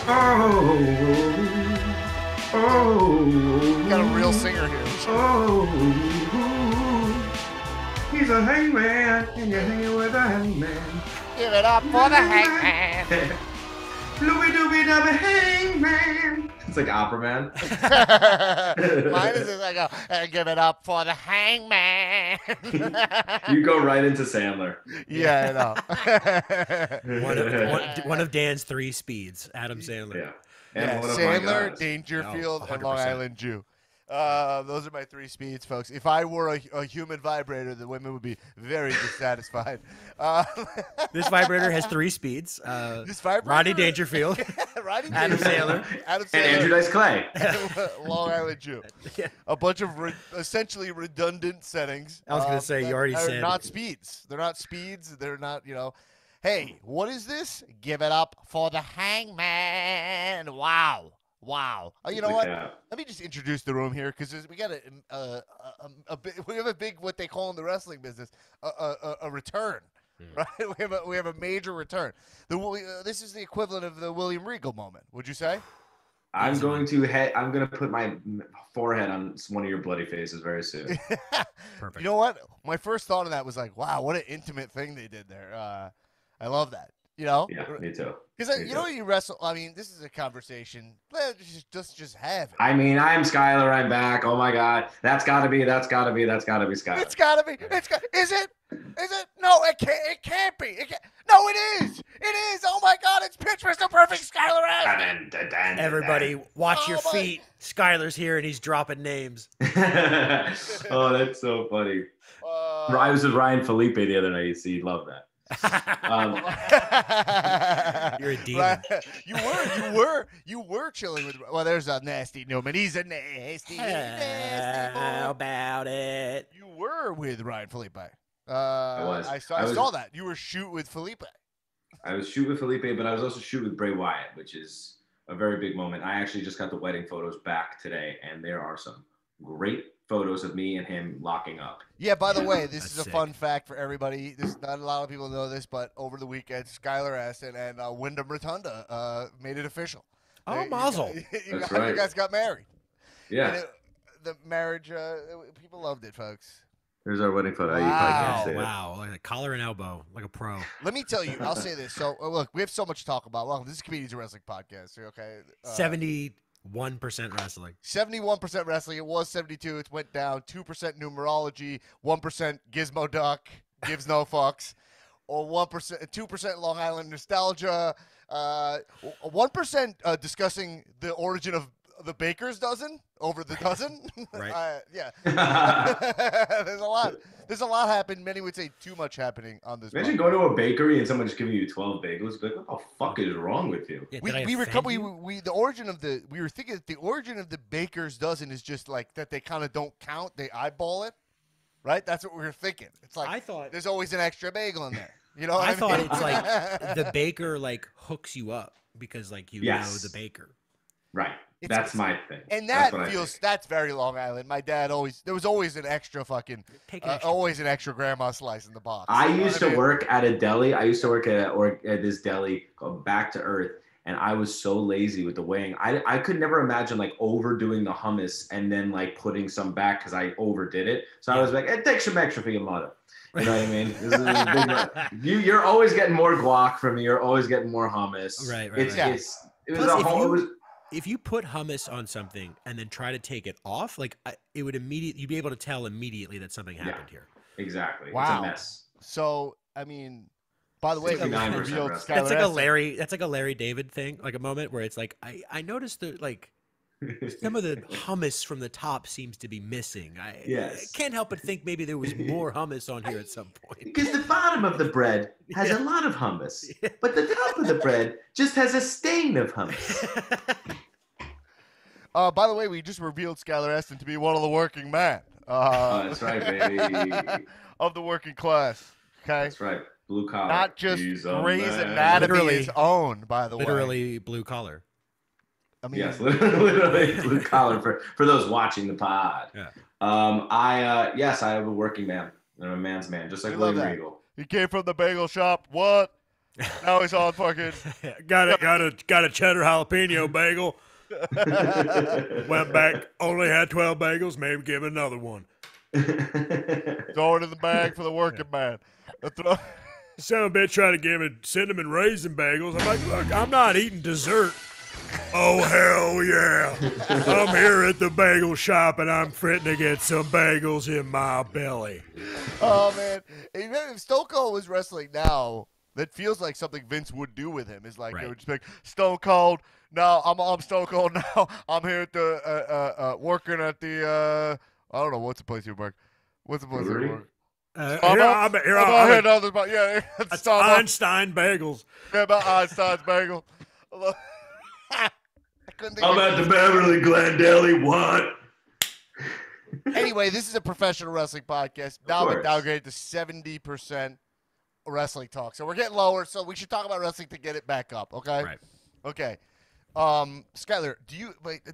Got a real singer here. He's a hangman, and you're hanging with a hangman. Give it up for the hangman. Looby dooby dubby hangman. It's like Opera Man. Mine is just like, give it up for the hangman. You go right into Sandler. Yeah, I know. one of Dan's 3 speeds, Adam Sandler. Yeah, Sandler, Dangerfield, and Long 100%. Island Jew. Those are my 3 speeds, folks. If I were a human vibrator, the women would be very dissatisfied. This vibrator has 3 speeds. This vibrator? Rodney Dangerfield, Adam Sandler, and Andrew Dice Clay. Long Island Jew. Yeah. A bunch of essentially redundant settings. I was going to say, you already said. They're not speeds. They're not speeds. They're not, Hey, what is this? Give it up for the hangman. Wow. You know what? Let me just introduce the room here because we got we have a big, what they call in the wrestling business, a return, right? We have a major return. This is the equivalent of the William Regal moment. Would you say? I'm going to put my forehead on one of your bloody faces very soon. Perfect. You know what? My first thought of that was like, wow, what an intimate thing they did there. I love that. Yeah, me too. Because you wrestle. I mean, this is a conversation. Let's just have it. I mean, I'm Skylar. I'm back. Oh my God, that's gotta be Skylar. It's gotta be. Is it? No, it can't. It can't be. No, it is. It is. Oh my God, it's Pitch Mr. Perfect Skylar Astin. Everybody, watch your feet. Skylar's here, and he's dropping names. Oh, that's so funny. I was with Ryan Felipe the other night. So you'd love that. You're a demon. You were chilling with. Well, there's a nasty Newman. He's a nasty. How about it? You were with Ryan Felipe. I was. I saw that. You were shoot with Felipe. I was shoot with Felipe, but I was also shoot with Bray Wyatt, which is a very big moment. I actually just got the wedding photos back today, and there are some great photos of me and him locking up. Yeah, by the way, this is a sick. fun fact for everybody. Not a lot of people know this, but over the weekend, Skylar Astin and Wyndham Rotunda made it official. Oh, mazel. You guys got married. Yeah. The marriage, people loved it, folks. There's our wedding photo. Wow. You probably can't see it. Wow, like a collar and elbow, like a pro. Let me tell you, I'll say this. So, look, we have so much to talk about. Welcome. This is Comedians of Wrestling Podcast. Okay. 71% wrestling. 71% wrestling. It was 72. It went down. 2% numerology. 1% Gizmo Duck. Gives no fucks. Or 1%, 2% Long Island nostalgia. 1% discussing the origin of the baker's dozen over the dozen. Right. Yeah. There's a lot happening. Many would say too much happening on this. Imagine going to a bakery and someone just giving you 12 bagels. Like, what the fuck is wrong with you? Yeah, We were thinking that the origin of the baker's dozen is just like that they kind of don't count. They eyeball it. Right? That's what we were thinking. It's like I thought there's always an extra bagel in there. You know what I thought mean? it's like the baker like hooks you up because like you know the baker. Right. That's my thing. And that's very Long Island. My dad there was always an extra fucking, always an extra grandma slice in the box. I used to work at a deli. I used to work at this deli called Back to Earth. And I was so lazy with the weighing. I could never imagine like overdoing the hummus and then like putting some back because I overdid it. So I was like, hey, take some extra for your mother. You know what I mean? This is a big, you're always getting more guac from me. You're always getting more hummus. Right. If you put hummus on something and then try to take it off, like it would you'd be able to tell immediately that something happened here. Exactly. Wow. It's a mess. So, I mean, by the way, that's like a Larry David thing, like a moment where it's like I noticed that like some of the hummus from the top seems to be missing. I can't help but think maybe there was more hummus on here at some point. Because the bottom of the bread has a lot of hummus, but the top of the bread just has a stain of hummus. By the way, we just revealed Skylar Astin to be one of the working men. That's right, baby. Of the working class. Okay. That's right. Blue collar. Not just Grey's Anatomy's own, by the way. Literally blue collar. I mean, yes, literally blue collar for those watching the pod. Yeah. I am a working man. I'm a man's man, just like William Regal. He came from the bagel shop. What? Now he's on fucking. got a cheddar jalapeno bagel. Went back, only had 12 bagels. Maybe give him another one. Throw it in the bag for the working man. Son of a bitch trying to give me cinnamon raisin bagels. I'm like, look, I'm not eating dessert. Oh, hell yeah. I'm here at the bagel shop, and I'm fitting to get some bagels in my belly. Oh, man. If Stone Cold was wrestling now, that feels like something Vince would do with him. Is like, it would just be like, Stone Cold, no, I'm Stone Cold now. I'm here at the, working at the, I don't know, what's the place you work? What's the place you work? That's Einstein Bagels. Yeah, about Einstein's Bagel. I'm at the Beverly Glen Deli. What? Anyway, this is a professional wrestling podcast. Now we're downgraded to 70% wrestling talk. So we're getting lower, so we should talk about wrestling to get it back up, okay? Right. Okay. Skylar,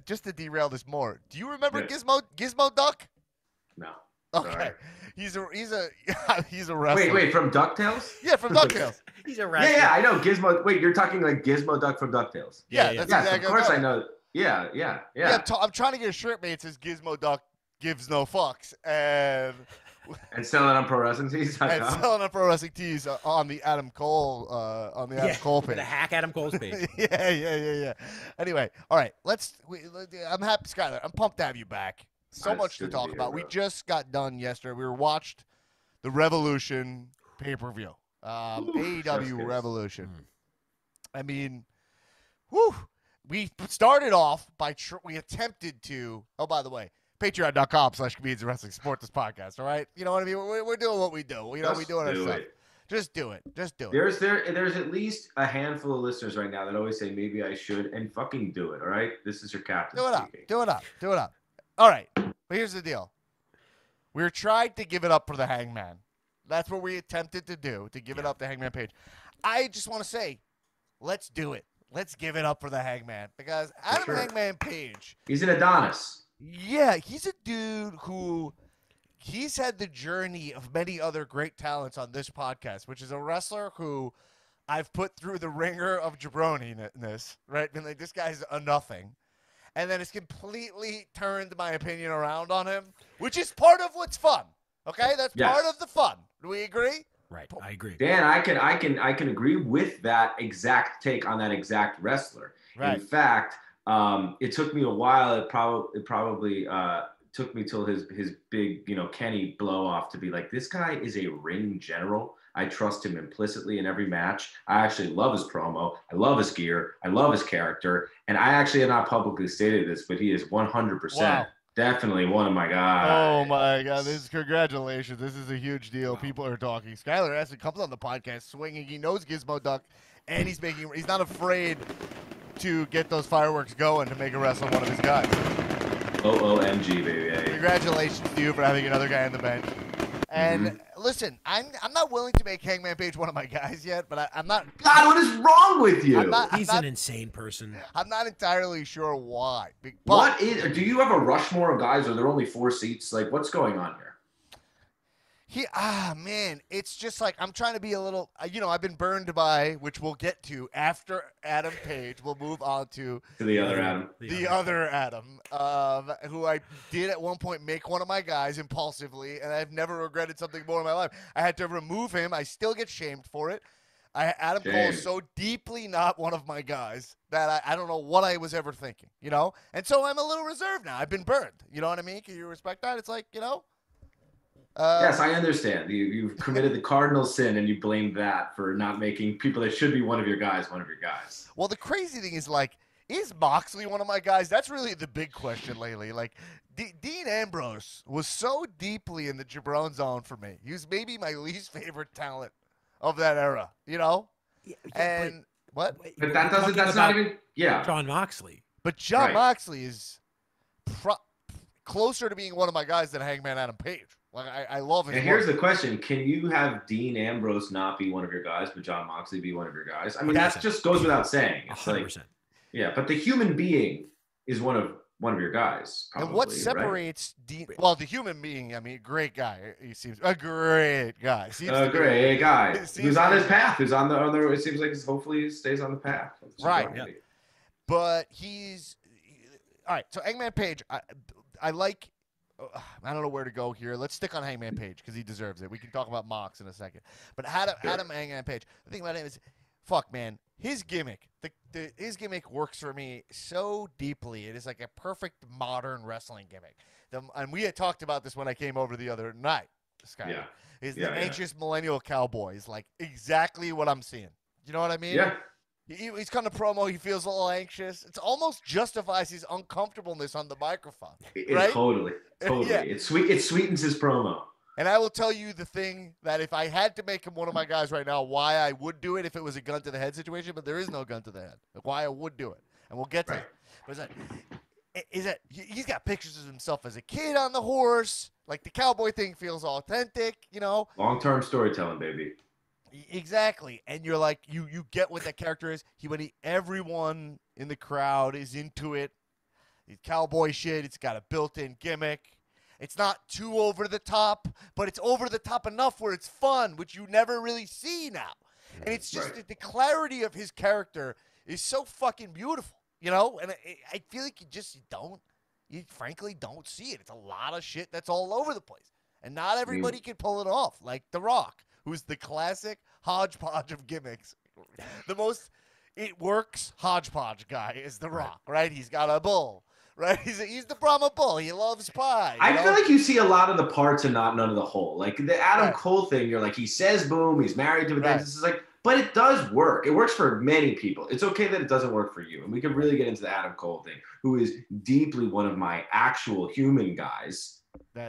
just to derail this more, do you remember Gizmo Duck? No. Okay. Sorry. He's a wrestler. Wait, from DuckTales? Yeah, from DuckTales. He's a wrestler. Yeah, I know Gizmo. Wait, you're talking like Gizmo Duck from DuckTales? Yeah, that's exactly. Of course I know. Yeah. I'm trying to get a shirt made that says Gizmo Duck gives no fucks, and selling on Pro Wrestling Tees. And selling on Pro Wrestling Tees on the Adam Cole Cole page. The hack Adam Cole's page. Yeah. Anyway, all right. I'm happy, Skylar. I'm pumped to have you back. So much to talk about. We just got done yesterday. We watched the Revolution pay-per-view. AEW Revolution. I mean, whew. We started off by we attempted to. Oh, by the way, Patreon.com/Comedians Wrestling support this podcast. All right, you know what I mean. We're doing what we do. We do it ourselves. Just do it. There's at least a handful of listeners right now that always say maybe I should, and fucking do it. All right, this is your captain. Do it up. All right, but here's the deal. We were trying to give it up for the Hangman. That's what we attempted to do, to give it up to Hangman Page. I just want to say, let's do it. Let's give it up for the Hangman, because Adam Hangman Page. He's an Adonis. Yeah, he's a dude who he's had the journey of many other great talents on this podcast, which is a wrestler who I've put through the ringer of jabroniness, right? And like, this guy's a nothing. And then it's completely turned my opinion around on him, which is part of what's fun. Okay, that's part of the fun. Do we agree? Right, I agree. Dan, I can agree with that exact take on that exact wrestler. Right. In fact, it took me a while. It probably took me till his big, Kenny blow off to be like, this guy is a ring general. I trust him implicitly in every match. I actually love his promo. I love his gear. I love his character. And I actually have not publicly stated this, but he is 100% definitely one of my guys. Oh, my God. Congratulations. This is a huge deal. People are talking. Skylar Astin comes on the podcast swinging. He knows Gizmo Duck, and he's not afraid to get those fireworks going to make a wrestler one of his guys. OMG, baby. Congratulations to you for having another guy on the bench. And listen, I'm not willing to make Hangman Page one of my guys yet, but I'm not. God, what is wrong with you? He's an insane person. I'm not entirely sure why. But do you have a Rushmore of guys, or are there only 4 seats? Like, what's going on here? Man, it's just like I'm trying to be a little, I've been burned by, which we'll get to after Adam Page. We'll move on to the other Adam. The other Adam, who I did at one point make one of my guys impulsively, and I've never regretted something more in my life. I had to remove him. I still get shamed for it. Adam Cole is so deeply not one of my guys that I don't know what I was ever thinking, And so I'm a little reserved now. I've been burned. You know what I mean? Can you respect that? It's like, yes, I understand. You've committed the cardinal sin, and you blame that for not making people that should be one of your guys. Well, the crazy thing is, like, is Moxley one of my guys? That's really the big question lately. Like, Dean Ambrose was so deeply in the Jabron zone for me. He was maybe my least favorite talent of that era, Yeah, and what? But that's not even John Moxley. But John Moxley is closer to being one of my guys than Hangman Adam Page. Like, I love his And here's the question. Can you have Dean Ambrose not be one of your guys, but John Moxley be one of your guys? I mean, that just goes without saying. It's 100%. Like, but the human being is one of one of your guys. Probably, and what separates Dean? Well, the human being. I mean, great guy. He seems a great guy. Great guy. Who's on his path? Who's on the? It seems like hopefully he stays on the path. Right. Yeah. But he's all right. So Hangman Page, I like. I don't know where to go here. Let's stick on Hangman Page because he deserves it. We can talk about Mox in a second. But Adam Hangman Page. The thing about him is, fuck, man, his gimmick. His gimmick works for me so deeply. It is like a perfect modern wrestling gimmick. And we had talked about this when I came over the other night. Skylar. Yeah. The anxious millennial cowboy is like exactly what I'm seeing. You know what I mean? Yeah. He's kind of promo. He feels a little anxious. It almost justifies his uncomfortableness on the microphone. Right? Totally. Yeah. It sweetens his promo. And I will tell you the thing that if I had to make him one of my guys right now, why I would do it if it was a gun to the head situation, but there is no gun to the head. Like why I would do it, and we'll get to that. But is that he's got pictures of himself as a kid on the horse. Like the cowboy thing feels authentic, you know. Long-term storytelling, baby. Exactly, and you're like you get what that character is. Everyone in the crowd is into it. It's cowboy shit. It's got a built-in gimmick. It's not too over the top, but it's over the top enough where it's fun, which you never really see now. And it's just the clarity of his character is so fucking beautiful, you know. And I feel like you frankly don't see it. It's a lot of shit that's all over the place, and not everybody can pull it off. Like The Rock, who's the classic hodgepodge of gimmicks. It works hodgepodge guy is The Rock, right? He's got a bull, right? He's the Brahma bull. He loves pie. I feel like you see a lot of the parts and none of the whole. Like the Adam Cole thing, you're like, he says boom, he's married to a dentist. It's like, but it does work. It works for many people. It's okay that it doesn't work for you. And we could really get into the Adam Cole thing, who is deeply one of my actual human guys.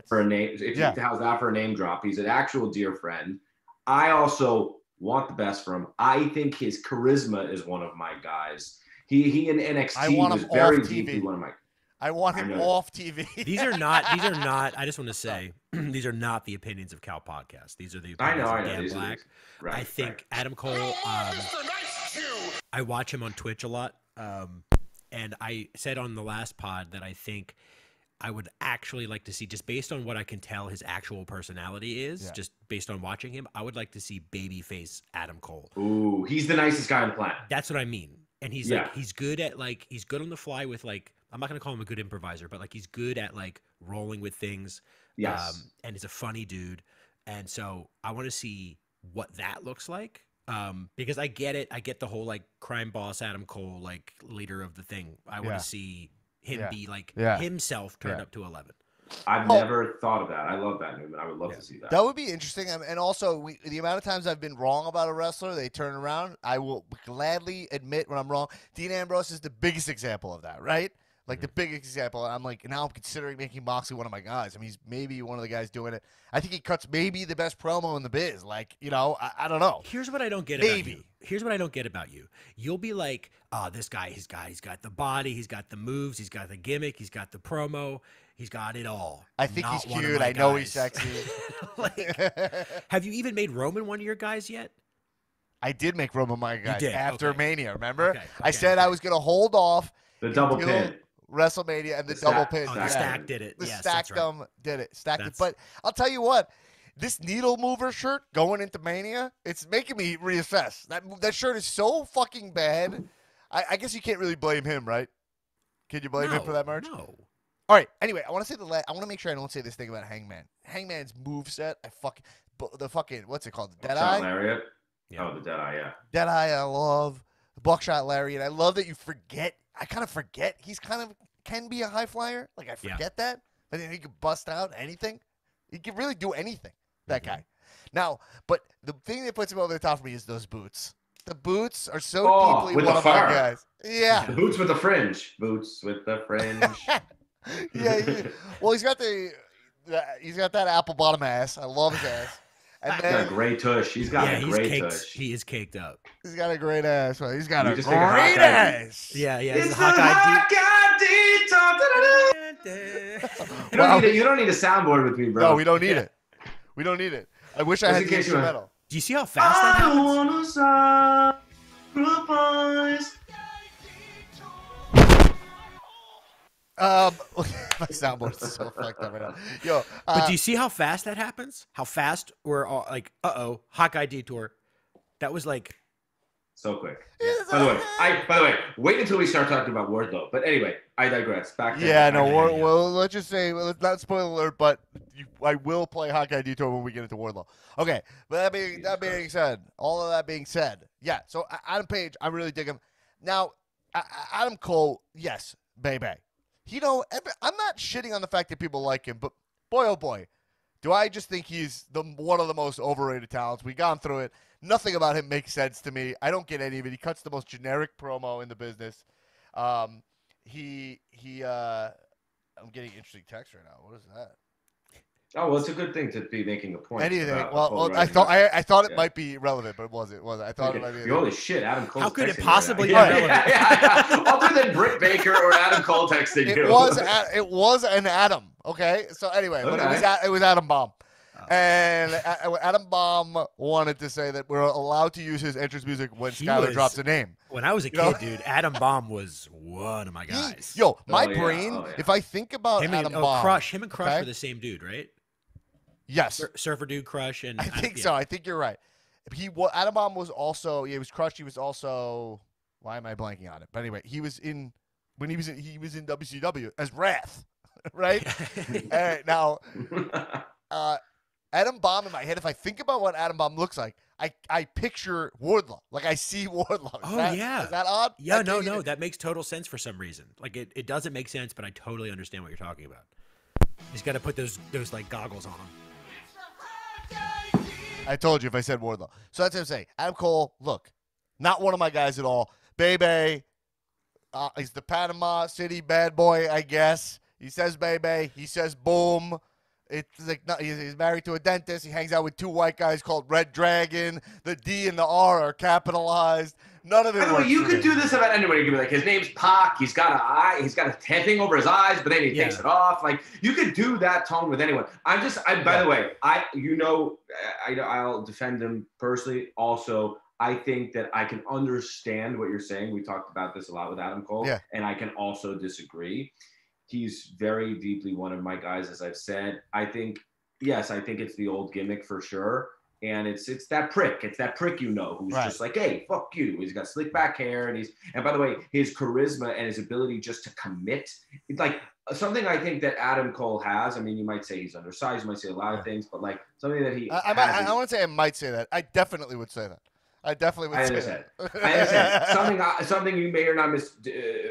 For a name, how's that for a name drop? He's an actual dear friend. I also want the best for him. I think his charisma is one of my guys. He in NXT was very deeply one of my. I want him off TV. These are not. I just want to say, these are not the opinions of Cal Podcast. These are the opinions of Dan Black. Right, I think Adam Cole. I watch him on Twitch a lot, and I said on the last pod that I think I would actually like to see, just based on what I can tell his actual personality is, just based on watching him, I would like to see babyface Adam Cole. Ooh, he's the nicest guy on the planet. That's what I mean. And he's like, he's good on the fly with like, I'm not going to call him a good improviser, but like he's good at like rolling with things. Yes. And he's a funny dude. And so I want to see what that looks like. Because I get it. I get the whole like crime boss Adam Cole, like leader of the thing. I want to see him be like himself turned up to 11. I've never thought of that. I love that, Newman. I would love to see that. That would be interesting. And also, the amount of times I've been wrong about a wrestler, they turn around. I will gladly admit when I'm wrong. Dean Ambrose is the biggest example of that, right? Like the biggest example. I'm like, now I'm considering making Moxley one of my guys. I mean, he's maybe one of the guys doing it. I think he cuts maybe the best promo in the biz. Like, you know, I don't know. Here's what I don't get about you. Here's what I don't get about you. You'll be like, this guy, he's got the body, he's got the moves, he's got the gimmick, he's got the promo, he's got it all. I think he's cute. I know he's sexy. Have you even made Roman one of your guys yet? I did make Roman my guy after Mania, remember? I said I was going to hold off. The double pin. WrestleMania and the double pin. The Stack did it. The Stackdom did it. Stacked it. But I'll tell you what, this needle mover shirt going into Mania, it's making me reassess. That shirt is so fucking bad. I guess you can't really blame him, right? Can you blame him for that merch? No. All right. Anyway, I want to say I want to make sure I don't say this thing about Hangman. Hangman's moveset, the fucking what's it called? The Deadeye. Lariat. Yeah. Oh, the Deadeye. Yeah. Deadeye. I love the Buckshot Lariat. I love that you forget. I kind of forget he's can be a high flyer. Like I forget that, but then he could bust out anything. He can really do anything. That guy. Now, but the thing that puts him over the top for me is those boots. The boots are so deeply one of my guys. Yeah. The boots with the fringe. Boots with the fringe. Well, he's got that apple bottom ass. I love his ass. And he's got a great tush. He's got a great tush. He is caked up. He's got a great ass. He's got a great ass. Yeah. It's the Hawkeye You don't need a soundboard with me, bro. No, we don't need it. We don't need it. I wish I had the instrumental. Do you see how fast that happens? My soundboard is so fucked up right now. Yo, but do you see how fast that happens? How fast we're all like, Hawkeye detour. That was like so quick. Yeah. By the way, wait until we start talking about Wardlow. But anyway, I digress. Back to well, let's just say, let's not spoil alert, but I will play Hawkeye Detour when we get into Wardlow. Okay, but that being said, all of that being said, yeah. So Adam Page, I really dig him. Now, Adam Cole, yes, baby. I'm not shitting on the fact that people like him, but boy, oh boy, do I just think he's one of the most overrated talents. We've gone through it. Nothing about him makes sense to me. I don't get any of it. He cuts the most generic promo in the business. I'm getting interesting text right now. What is that? Oh, well, it's a good thing to be making a point. Anything. Well, I thought it might be relevant, but it wasn't. I thought it might be. Holy shit, Adam Cole. How could it possibly be relevant? Other than Britt Baker or Adam Cole texting you. It was an Adam. Okay. So anyway, but it was Adam Bomb. And Adam Bomb wanted to say that we're allowed to use his entrance music when Skylar drops a name. When I was a kid, dude, Adam Bomb was one of my guys. My brain, if I think about Adam Bomb. Crush, him and Crush were the same dude, right? Yes. Surfer Dude Crush. And I think so. I think you're right. Adam Bomb was also, he was Crush. He was also, why am I blanking on it? But anyway, he was in WCW as Wrath, right? Now, Adam Bomb in my head, if I think about what Adam Bomb looks like, I picture Wardlow. Like, I see Wardlow. Is that odd? Yeah, no. That makes total sense for some reason. Like, it doesn't make sense, but I totally understand what you're talking about. He's got to put those like goggles on him. I told you if I said Wardlow. So that's what I'm saying. Adam Cole, look, not one of my guys at all. Bebe, he's the Panama City bad boy, I guess. He says Bebe. He says boom. It's like he's married to a dentist. He hangs out with two white guys called Red Dragon. The D and the R are capitalized. None of it. By the way, you could do this about anyone. You could be like, his name's Pac. He's got a thing over his eyes, but then he takes it off. Like, you could do that tone with anyone. By the way, I'll defend him personally. Also, I think that I can understand what you're saying. We talked about this a lot with Adam Cole, and I can also disagree. He's very deeply one of my guys, as I've said. I think it's the old gimmick for sure. And it's that prick. It's that prick, who's just like, hey, fuck you. He's got slick back hair, and by the way, his charisma and his ability just to commit. It's like something I think that Adam Cole has. I mean, you might say he's undersized, you might say a lot of things, but like something that he I want to say I might say that. I definitely would say that. I definitely would say that. I understand. Something you may or not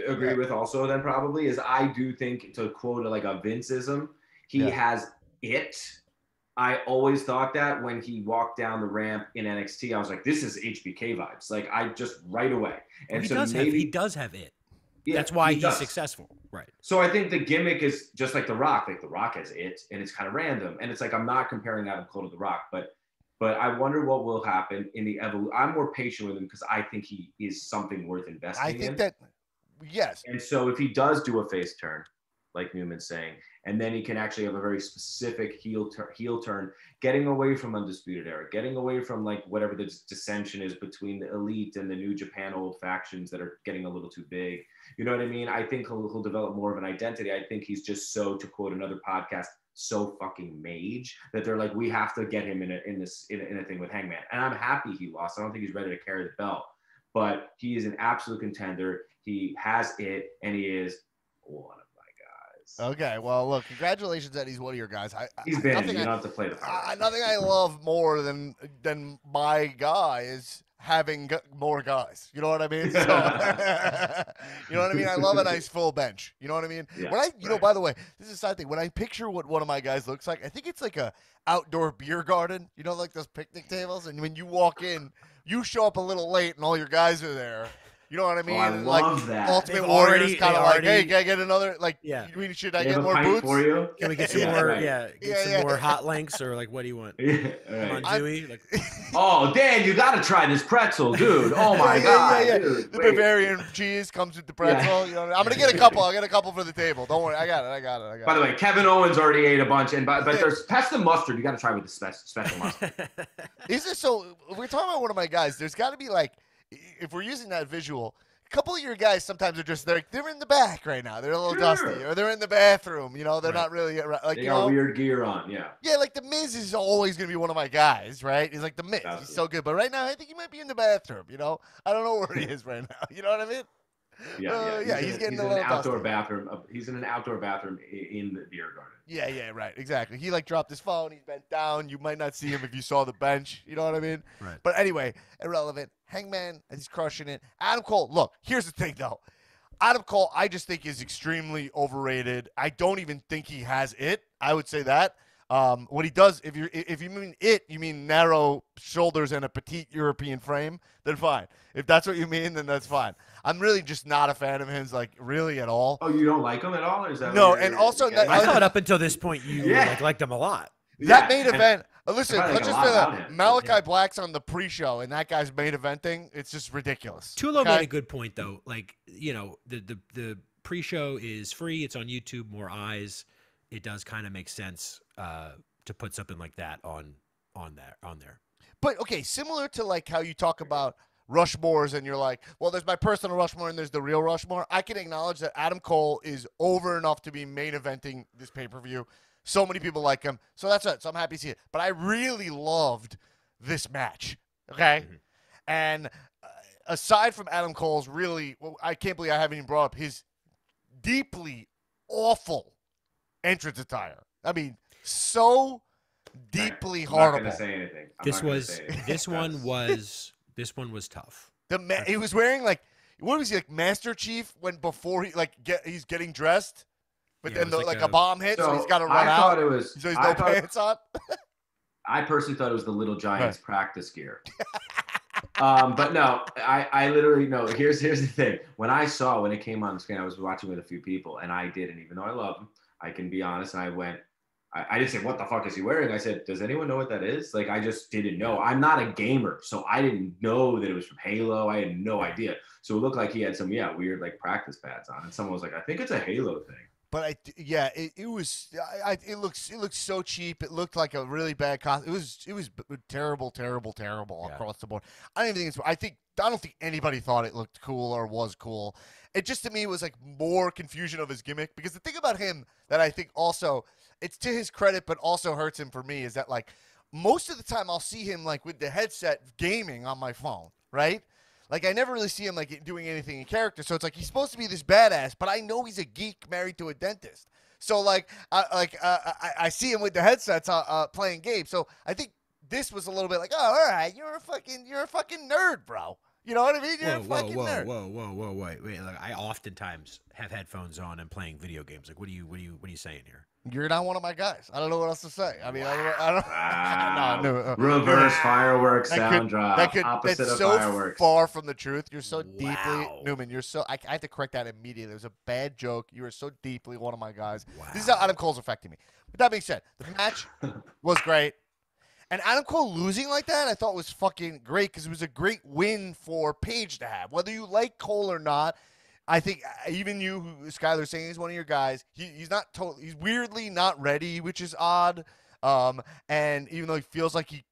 agree with also then probably is I do think, to quote like a Vinceism, he has it. I always thought that when he walked down the ramp in NXT, I was like, this is HBK vibes. Like, I just right away. And he does have it. Yeah, that's why he's successful. Right. So I think the gimmick is just like The Rock. Like, The Rock has it, and it's kind of random. And it's like, I'm not comparing Adam Cole to The Rock, but I wonder what will happen in the evolution. I'm more patient with him because I think he is something worth investing in. I think that, yes. And so if he does do a face turn, like Newman's saying, and then he can actually have a very specific heel turn, getting away from Undisputed Era, getting away from like whatever the dissension is between the Elite and the New Japan old factions that are getting a little too big. You know what I mean? I think he'll develop more of an identity. I think he's just so, to quote another podcast, so fucking mage that they're like, we have to get him in a thing with Hangman. And I'm happy he lost. I don't think he's ready to carry the belt, but he is an absolute contender. He has it, and he is one of my guys. Okay, well, look, congratulations that he's one of your guys. He's been. You don't have to play the part. Nothing I love more than my guy is having more guys. You know what I mean? So, you know what I mean? I love a nice full bench. You know what I mean? Yeah, by the way, this is a side thing. When I picture what one of my guys looks like, I think it's like a outdoor beer garden. You know, like those picnic tables? And when you walk in, you show up a little late and all your guys are there. You know what I mean? I love that. Ultimate Warrior's kind of like, hey, can I get another? Like, should I get more boots? For you? Can we get some more? Some more hot links, or like, what do you want? Come on, Dewey. Like, oh, Dan, you got to try this pretzel, dude. Oh my god. Dude, the Bavarian cheese comes with the pretzel. You know, I'm gonna get a couple. I'll get a couple for the table. Don't worry, I got it. By the way, Kevin Owens already ate a bunch, but there's pestle mustard. You got to try with the special mustard. Is this so? If we're talking about one of my guys, there's got to be like, if we're using that visual, couple of your guys sometimes are just they're in the back right now. They're a little dusty, or they're in the bathroom. You know, they're not really like they got weird gear on. Yeah, like the Miz is always gonna be one of my guys, right? He's like the Miz. He's so good, but right now I think he might be in the bathroom. You know, I don't know where he is right now. You know what I mean? He's getting a little outdoor bathroom. He's in an outdoor bathroom in the beer garden. Yeah, right, exactly. He like dropped his phone. He's bent down. You might not see him if you saw the bench. You know what I mean? Right. But anyway, irrelevant. Hangman, he's crushing it. Adam Cole. Look, here's the thing though. Adam Cole, I just think is extremely overrated. I don't even think he has it. I would say that. What he does, if you mean it, you mean narrow shoulders and a petite European frame, then fine. If that's what you mean, then that's fine. I'm really just not a fan of his, like, really at all. Oh, you don't like him at all? Or is that no, and also... I thought up until this point you liked him a lot. That main event... Listen, let's just say that Malachi Black's on the pre-show, and that guy's main eventing, it's just ridiculous. Tulo made a good point, though. Like, you know, the pre-show is free. It's on YouTube, more eyes. It does kind of make sense to put something like that on there. But, okay, similar to, like, how you talk about Rushmores and you're like, well, there's my personal Rushmore and there's the real Rushmore. I can acknowledge that Adam Cole is over enough to be main eventing this pay-per-view. So many people like him. So that's it. So I'm happy to see it. But I really loved this match. Okay? Mm-hmm. And aside from Adam Cole's really, well, I can't believe I haven't even brought up his deeply awful entrance attire. I mean, so deeply horrible. I'm not going to say anything. This one was tough. He was wearing like, what was he, like Master Chief before he he's getting dressed, but then a bomb hits, so he's got to run out. So he's no pants on. I personally thought it was the Little Giants practice gear. But no, I literally no. Here's the thing. When it came on the screen, I was watching with a few people, and I didn't, even though I love him, I can be honest, and I went. I didn't say, what the fuck is he wearing? I said, does anyone know what that is? Like, I just didn't know. I'm not a gamer, so I didn't know that it was from Halo. I had no idea. So it looked like he had some, weird, like, practice pads on. And someone was like, I think it's a Halo thing. But it looked so cheap. It looked like a really bad costume. It was terrible across the board. I don't think anybody thought it looked cool or was cool. It just, to me, was like more confusion of his gimmick. Because the thing about him that I think also, it's to his credit, but also hurts him for me, is that like most of the time I'll see him like with the headset gaming on my phone, right? Like I never really see him like doing anything in character. So it's like he's supposed to be this badass, but I know he's a geek married to a dentist. So like I see him with the headsets playing games. So I think this was a little bit like, oh, all right, you're a fucking nerd, bro. You know what I mean? You're a fucking nerd. Whoa, wait. Like, I oftentimes have headphones on and playing video games. Like, what are you saying here? You're not one of my guys. I don't know what else to say. I mean, I don't. No. Reverse fireworks sound drop. Opposite of so fireworks. Far from the truth. You're so deeply Newman. You're so. I have to correct that immediately. It was a bad joke. You are so deeply one of my guys. Wow. This is how Adam Cole's affecting me. With that being said, the match was great. And Adam Cole losing like that, I thought was fucking great because it was a great win for Paige to have. Whether you like Cole or not, I think even you, who Skylar saying he's one of your guys, he's not totally. He's weirdly not ready, which is odd. And even though he feels like he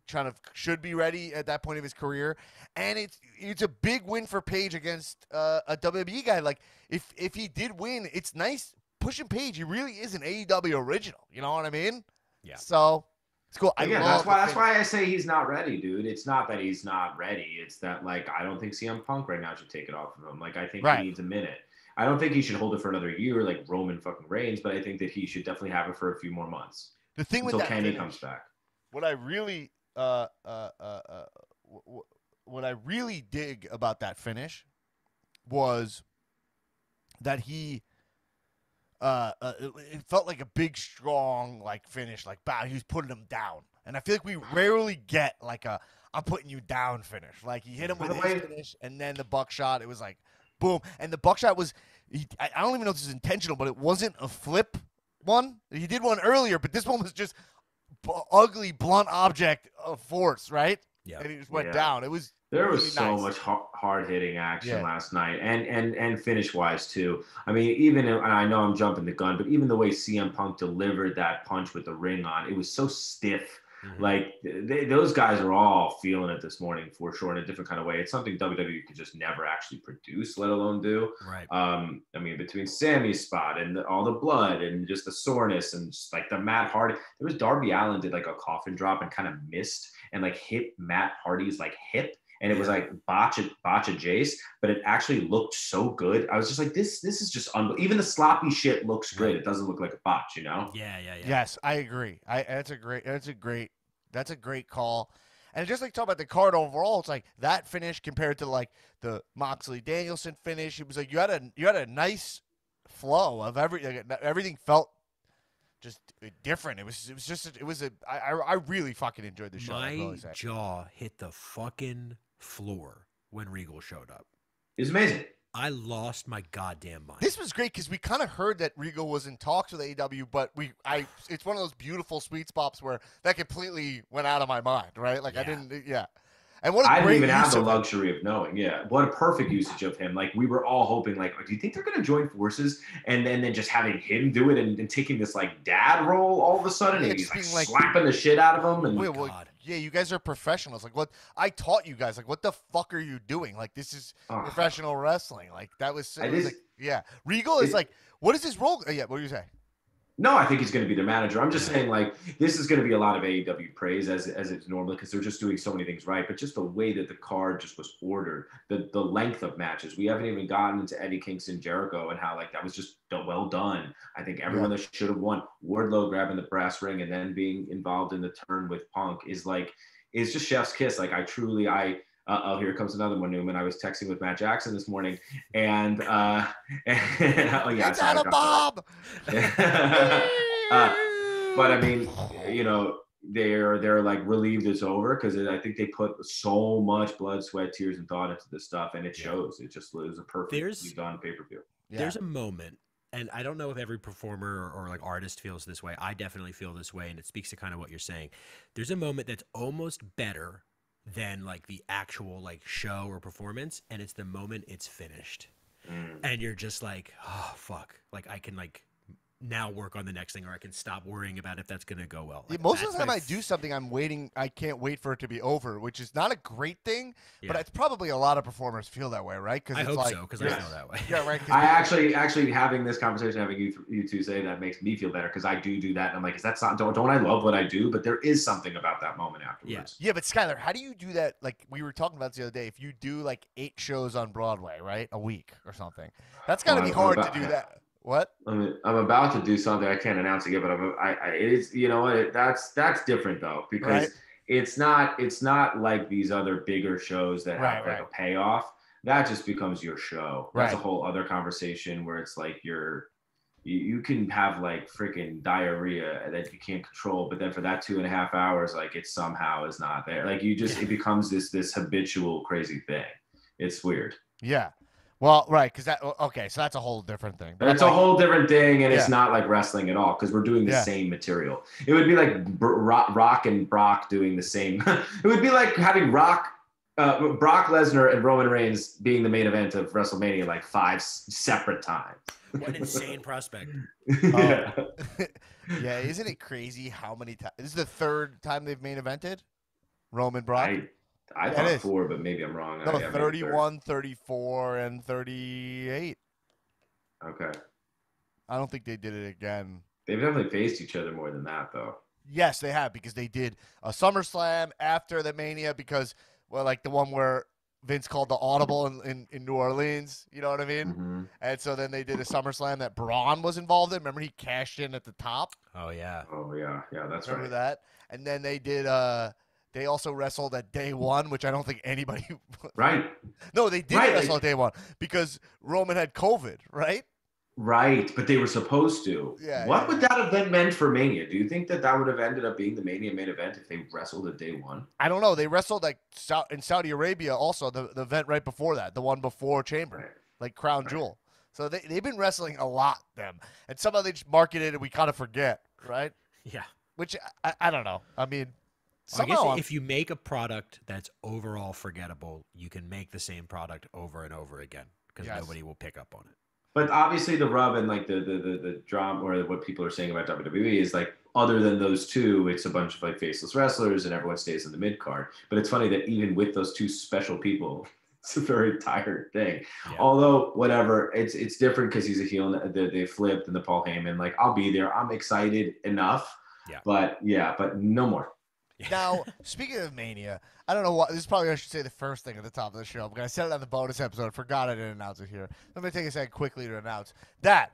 kind of should be ready at that point of his career, and it's a big win for Paige against a WWE guy. Like if he did win, it's nice pushing Paige. He really is an AEW original. You know what I mean? Yeah. So. It's cool. Again, that's why I say he's not ready, dude. It's not that he's not ready. It's that, like, I don't think CM Punk right now should take it off of him. Like, I think he needs a minute. I don't think he should hold it for another year like Roman fucking Reigns, but I think that he should definitely have it for a few more months. The thing until with that Kenny finish, comes back. What I really dig about that finish was that he it felt like a big, strong, like, finish. Like, he was putting him down. And I feel like we rarely get, like, a I'm putting you down finish. Like, he hit him with his finish, and then the buckshot, it was like, boom. And the buckshot was, I don't even know if this is intentional, but it wasn't a flip one. He did one earlier, but this one was just ugly, blunt object of force, right? Yeah. And he just went down. It was There was so much hard-hitting action last night, and finish-wise, too. I mean, even, and I know I'm jumping the gun, but even the way CM Punk delivered that punch with the ring on, it was so stiff. Mm-hmm. Like those guys are all feeling it this morning for sure in a different kind of way. It's something WWE could just never actually produce, let alone do. Right. I mean, between Sammy's spot and all the blood and just the soreness and just like the Matt Hardy, there was Darby Allin did like a coffin drop and kind of missed and like hit Matt Hardy's like hip. And it was like botch Jace, but it actually looked so good. I was just like, this is just unbelievable. Even the sloppy shit looks good. It doesn't look like a botch, you know? Yeah. Yes, I agree. That's a great call. And just like talk about the card overall, it's like that finish compared to like the Moxley Danielson finish. It was like you had a nice flow of everything felt just different. I really fucking enjoyed the show. My jaw hit the fucking floor when Regal showed up. It was amazing. I lost my goddamn mind. This was great because we kind of heard that Regal was in talks with AEW, but it's one of those beautiful sweet spots where that completely went out of my mind, right? Like I didn't. And what I didn't even have the luxury of knowing. Yeah, what a perfect usage of him. Like we were all hoping, like, do you think they're going to join forces? And then just having him do it and taking this like dad role all of a sudden, and he's like slapping the shit out of him. And yeah, you guys are professionals. Like what I taught you guys. Like what the fuck are you doing? Like this is professional wrestling. Like that was. Regal is like, what is his role? Yeah, what do you say? No, I think he's going to be the manager. I'm just saying, like, this is going to be a lot of AEW praise as it's normally because they're just doing so many things right. But just the way that the card just was ordered, the length of matches. We haven't even gotten into Eddie Kingston Jericho and how, like, that was just well done. I think everyone that should have won, Wardlow grabbing the brass ring and then being involved in the turn with Punk is just chef's kiss. Like, here comes another one, Newman. I was texting with Matt Jackson this morning, and it's out of Bob. But I mean, you know, they're like relieved it's over because I think they put so much blood, sweat, tears, and thought into this stuff, and it shows. It was a perfectly done pay-per-view. Yeah. There's a moment. And I don't know if every performer or like artist feels this way. I definitely feel this way, and it speaks to kind of what you're saying. There's a moment that's almost better than like the actual like show or performance, and it's the moment it's finished. And you're just like, oh fuck, like I can like now work on the next thing, or I can stop worrying about if that's gonna go well. Like, most of the time I do something, I can't wait for it to be over, which is not a great thing, but it's probably a lot of performers feel that way, right? I hope so, because I feel that way. Yeah, right. I actually having this conversation, having you two say that makes me feel better because I do that, and I'm like, is that not, don't I love what I do? But there is something about that moment afterwards. Yeah, but Skylar, how do you do that? Like we were talking about this the other day, if you do like 8 shows on Broadway, right, a week or something, that's got to be hard to do that. What? I'm about to do something I can't announce it yet, but it is, you know what? That's different though, because it's not like these other bigger shows that have like a payoff. That just becomes your show. That's a whole other conversation where it's like you can have like freaking diarrhea that you can't control, but then for that 2.5 hours, like it somehow is not there. Like it becomes this habitual crazy thing. It's weird. Yeah. Well, right, because so that's a whole different thing. But it's a whole different thing, and it's not like wrestling at all because we're doing the same material. It would be like Rock and Brock doing the same. It would be like having Brock Lesnar and Roman Reigns being the main event of WrestleMania like 5 separate times. What an insane prospect. Yeah, isn't it crazy how many times? This is the 3rd time they've main evented Roman Brock. I thought 4, but maybe I'm wrong. No, 31, 34, and 38. Okay. I don't think they did it again. They've definitely faced each other more than that, though. Yes, they have, because they did a SummerSlam after the Mania because, well, like the one where Vince called the audible in New Orleans. You know what I mean? Mm-hmm. And so then they did a SummerSlam that Braun was involved in. Remember he cashed in at the top? Oh, yeah. Yeah, that's Remember that? And then they did they also wrestled at day 1, which I don't think anybody. Right. No, they didn't wrestle at day 1 because Roman had COVID, right? Right, but they were supposed to. Yeah. What would that have been meant for Mania? Do you think that would have ended up being the Mania main event if they wrestled at day 1? I don't know. They wrestled like in Saudi Arabia also, the event right before that, the one before Chamber, like Crown Jewel. So they've been wrestling a lot, them. And somehow they just marketed it and we kind of forget, right? Yeah. Which, I don't know. I mean... I guess if you make a product that's overall forgettable, you can make the same product over and over again because nobody will pick up on it. But obviously the rub and like the drama or what people are saying about WWE is like, other than those two, it's a bunch of like faceless wrestlers and everyone stays in the mid card. But it's funny that even with those two special people, it's a very tired thing. Yeah. Although whatever, it's different because he's a heel and they flipped and the Paul Heyman, like I'll be there. I'm excited enough. Yeah. But no more. Now, speaking of Mania, I don't know what this is. Probably I should say the first thing at the top of the show. But I said it on the bonus episode. Forgot I didn't announce it here. Let me take a second quickly to announce that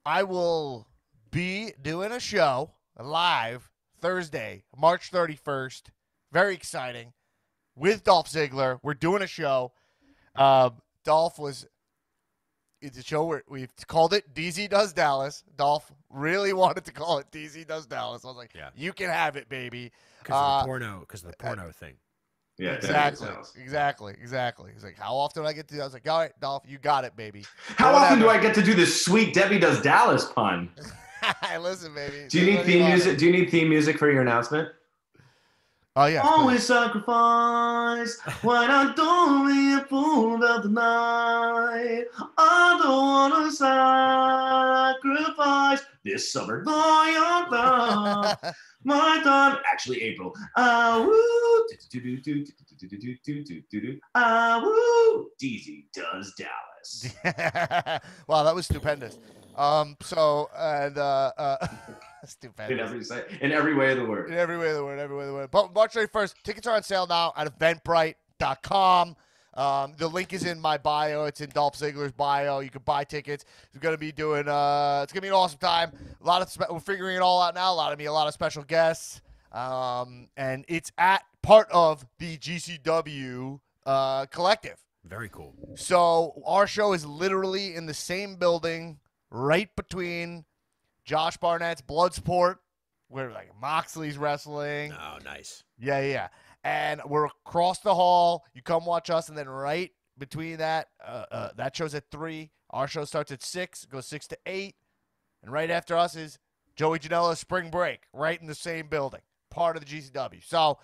I will be doing a show live Thursday, March 31st. Very exciting. With Dolph Ziggler. We're doing a show. It's a show where we've called it DZ Does Dallas. Dolph really wanted to call it DZ Does Dallas. I was like, you can have it, baby. Because of the porno thing. Yeah, exactly. He's like, how often do I get to do that? I was like, all right, Dolph, you got it, baby. How often do I get to do this sweet Debbie Does Dallas pun? Listen, baby. Do you need theme music? Do you need theme music for your announcement? Oh, yeah. Always sacrifice when I don't be a fool about the night. I don't want to sacrifice this summer for your love. My time, actually April. Woo. Woo. DZ Does Dallas. Wow, that was stupendous. Stupendous. In every way of the word. In every way of the word. But March 31st, tickets are on sale now at eventbrite.com. The link is in my bio. It's in Dolph Ziggler's bio. You can buy tickets. We're going to be doing, it's going to be an awesome time. We're figuring it all out now. A lot of special guests. And it's at part of the GCW collective. Very cool. So our show is literally in the same building, right between Josh Barnett's Bloodsport, where like Moxley's wrestling. Oh, nice. Yeah. And we're across the hall. You come watch us, and then right between that, that show's at 3. Our show starts at 6, goes 6 to 8. And right after us is Joey Janela's Spring Break, right in the same building, part of the GCW. So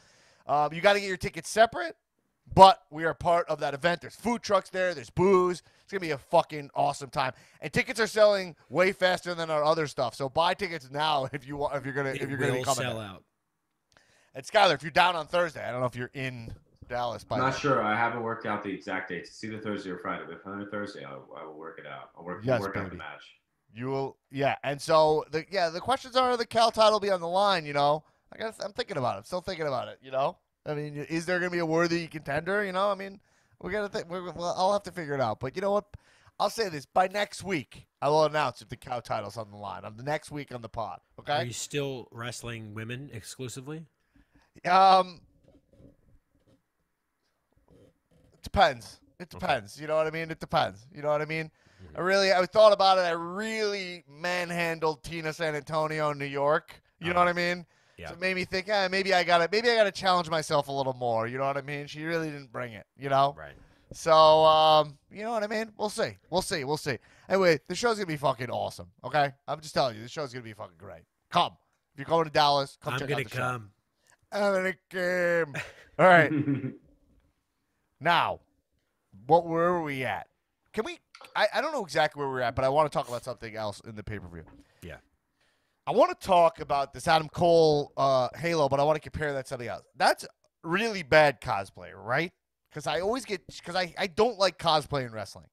you got to get your tickets separate, but we are part of that event. There's food trucks there. There's booze. It's going to be a fucking awesome time. And tickets are selling way faster than our other stuff. So buy tickets now if you're going to be coming. Sell out. And Skylar, if you're down on Thursday, I don't know if you're in Dallas. I'm not sure. I haven't worked out the exact dates. It's either Thursday or Friday. But if I'm on Thursday, I will work it out. I'll work out the match. You will, yeah. And so the questions are: the Cal title be on the line? I'm thinking about it. I'm still thinking about it. I mean, is there going to be a worthy contender? I mean, we got to think. I'll have to figure it out. But you know what? I'll say this: by next week, I will announce if the Cow title's on the line. On the next week on the pod. Okay. Are you still wrestling women exclusively? It depends. It depends. You know what I mean? It depends. You know what I mean? Mm-hmm. I thought about it. I really manhandled Tina San Antonio in New York. You know what I mean? Yeah. So it made me think, maybe I gotta challenge myself a little more. You know what I mean? She really didn't bring it. Right. So, you know what I mean? We'll see. Anyway, the show's gonna be fucking awesome. Okay, I'm just telling you, the show's gonna be fucking great. Come, if you're going to Dallas, come check out the show. I'm gonna come. All right. Now, where were we at? Can we? I don't know exactly where we're at, but I want to talk about something else in the pay-per-view. Yeah. I want to talk about this Adam Cole Halo, but I want to compare that to something else. That's really bad cosplay, right? Because I don't like cosplay in wrestling.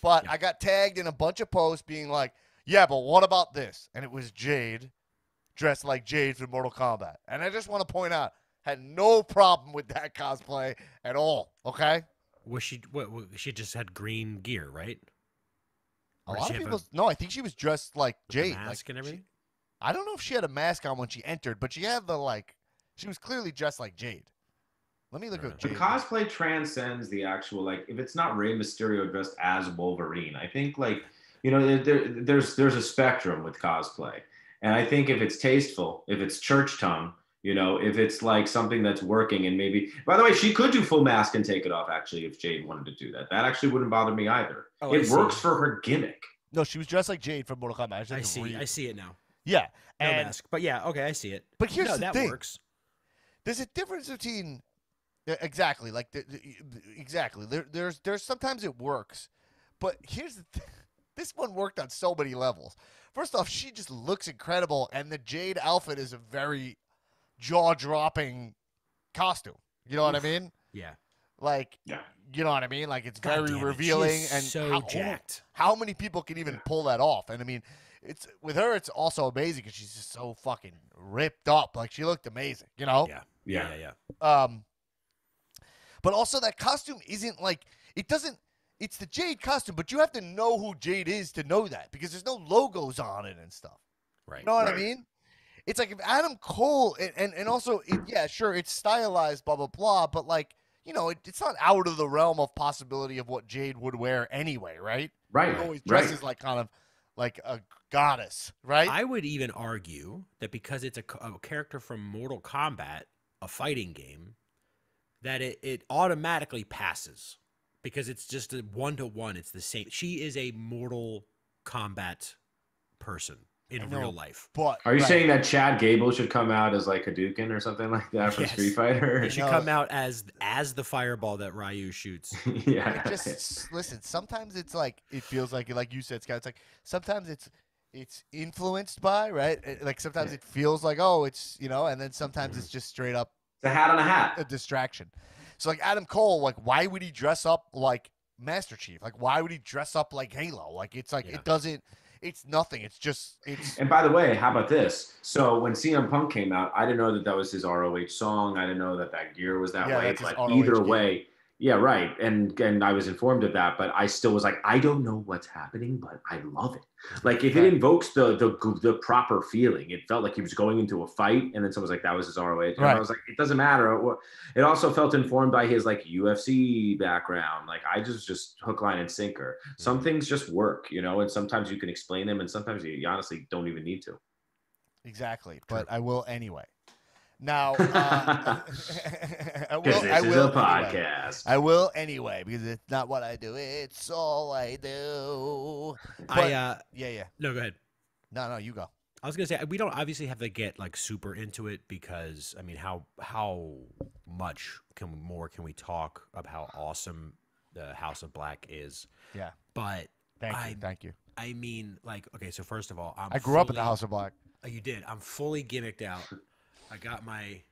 But I got tagged in a bunch of posts being like, yeah, but what about this? And it was Jade dressed like Jade from Mortal Kombat. And I just want to point out, had no problem with that cosplay at all, okay? Was she just had green gear, right? A lot of people. No, I think she was dressed like Jade. Mask and everything? I don't know if she had a mask on when she entered, but she had she was clearly dressed like Jade. Let me look at Jade. The cosplay transcends the actual, if it's not Rey Mysterio dressed as Wolverine, I think, there's a spectrum with cosplay. And I think if it's tasteful, if it's church tongue, if it's something that's working and maybe, by the way, she could do full mask and take it off, actually, if Jade wanted to do that. That actually wouldn't bother me either. Oh, it works for her gimmick. No, she was dressed like Jade from Mortal Kombat. I see it now. Yeah. No mask. But yeah, okay, I see it. But here's the thing. That works. There's a difference between exactly. Exactly. There's sometimes it works, But here's the thing. This one worked on so many levels. First off, she just looks incredible, and the Jade outfit is a very jaw-dropping costume. You know what I mean? Yeah. Like, you know what I mean? Like, it's very revealing. And so jacked. How many people can even pull that off? And I mean, it's with her, it's also amazing because she's just so fucking ripped up. Like, she looked amazing, you know? Yeah. But also that costume isn't like, it's the Jade costume, but you have to know who Jade is to know that because there's no logos on it and stuff. Right. You know what I mean? It's like if Adam Cole, and also, sure, it's stylized, blah, blah, blah, but like, you know, it's not out of the realm of possibility of what Jade would wear anyway, right? Right. She always dresses like kind of like a goddess, right? I would even argue that because it's a character from Mortal Kombat, a fighting game, that it automatically passes. Because it's just a 1-to-1. It's the same. She is a Mortal Kombat person in real life. But are you saying that Chad Gable should come out as like Hadouken or something like that from Street Fighter? He should come out as the fireball that Ryu shoots. Listen. Sometimes it's like it feels like you said, Scott. It's like sometimes it's influenced by right. Like sometimes it feels like it's and then sometimes it's just straight up the hat on a hat, a distraction. So, like, Adam Cole, like, why would he dress up like Master Chief? Like, why would he dress up like Halo? Like, it's like, it's nothing. It's And by the way, how about this? So, when CM Punk came out, I didn't know that was his ROH song. I didn't know that gear was that way. But either way, right. And I was informed of that, but I still was like, I don't know what's happening, but I love it. Like, if it invokes the proper feeling, it felt like he was going into a fight, and then someone's like, that was his ROH. And I was like, it doesn't matter. It also felt informed by his like UFC background. Like, I just hook, line, and sinker. Some things just work, and sometimes you can explain them, and sometimes you honestly don't even need to. Exactly, but I will anyway. Now, I will a podcast. I will anyway because it's not what I do; it's all I do. But, No, go ahead. No, you go. I was gonna say we don't obviously have to get like super into it because I mean, how much more can we talk about how awesome the House of Black is? Yeah, but thank you. I mean, like, okay, so first of all, I grew up in the House of Black. Oh, you did. I'm fully gimmicked out. I got my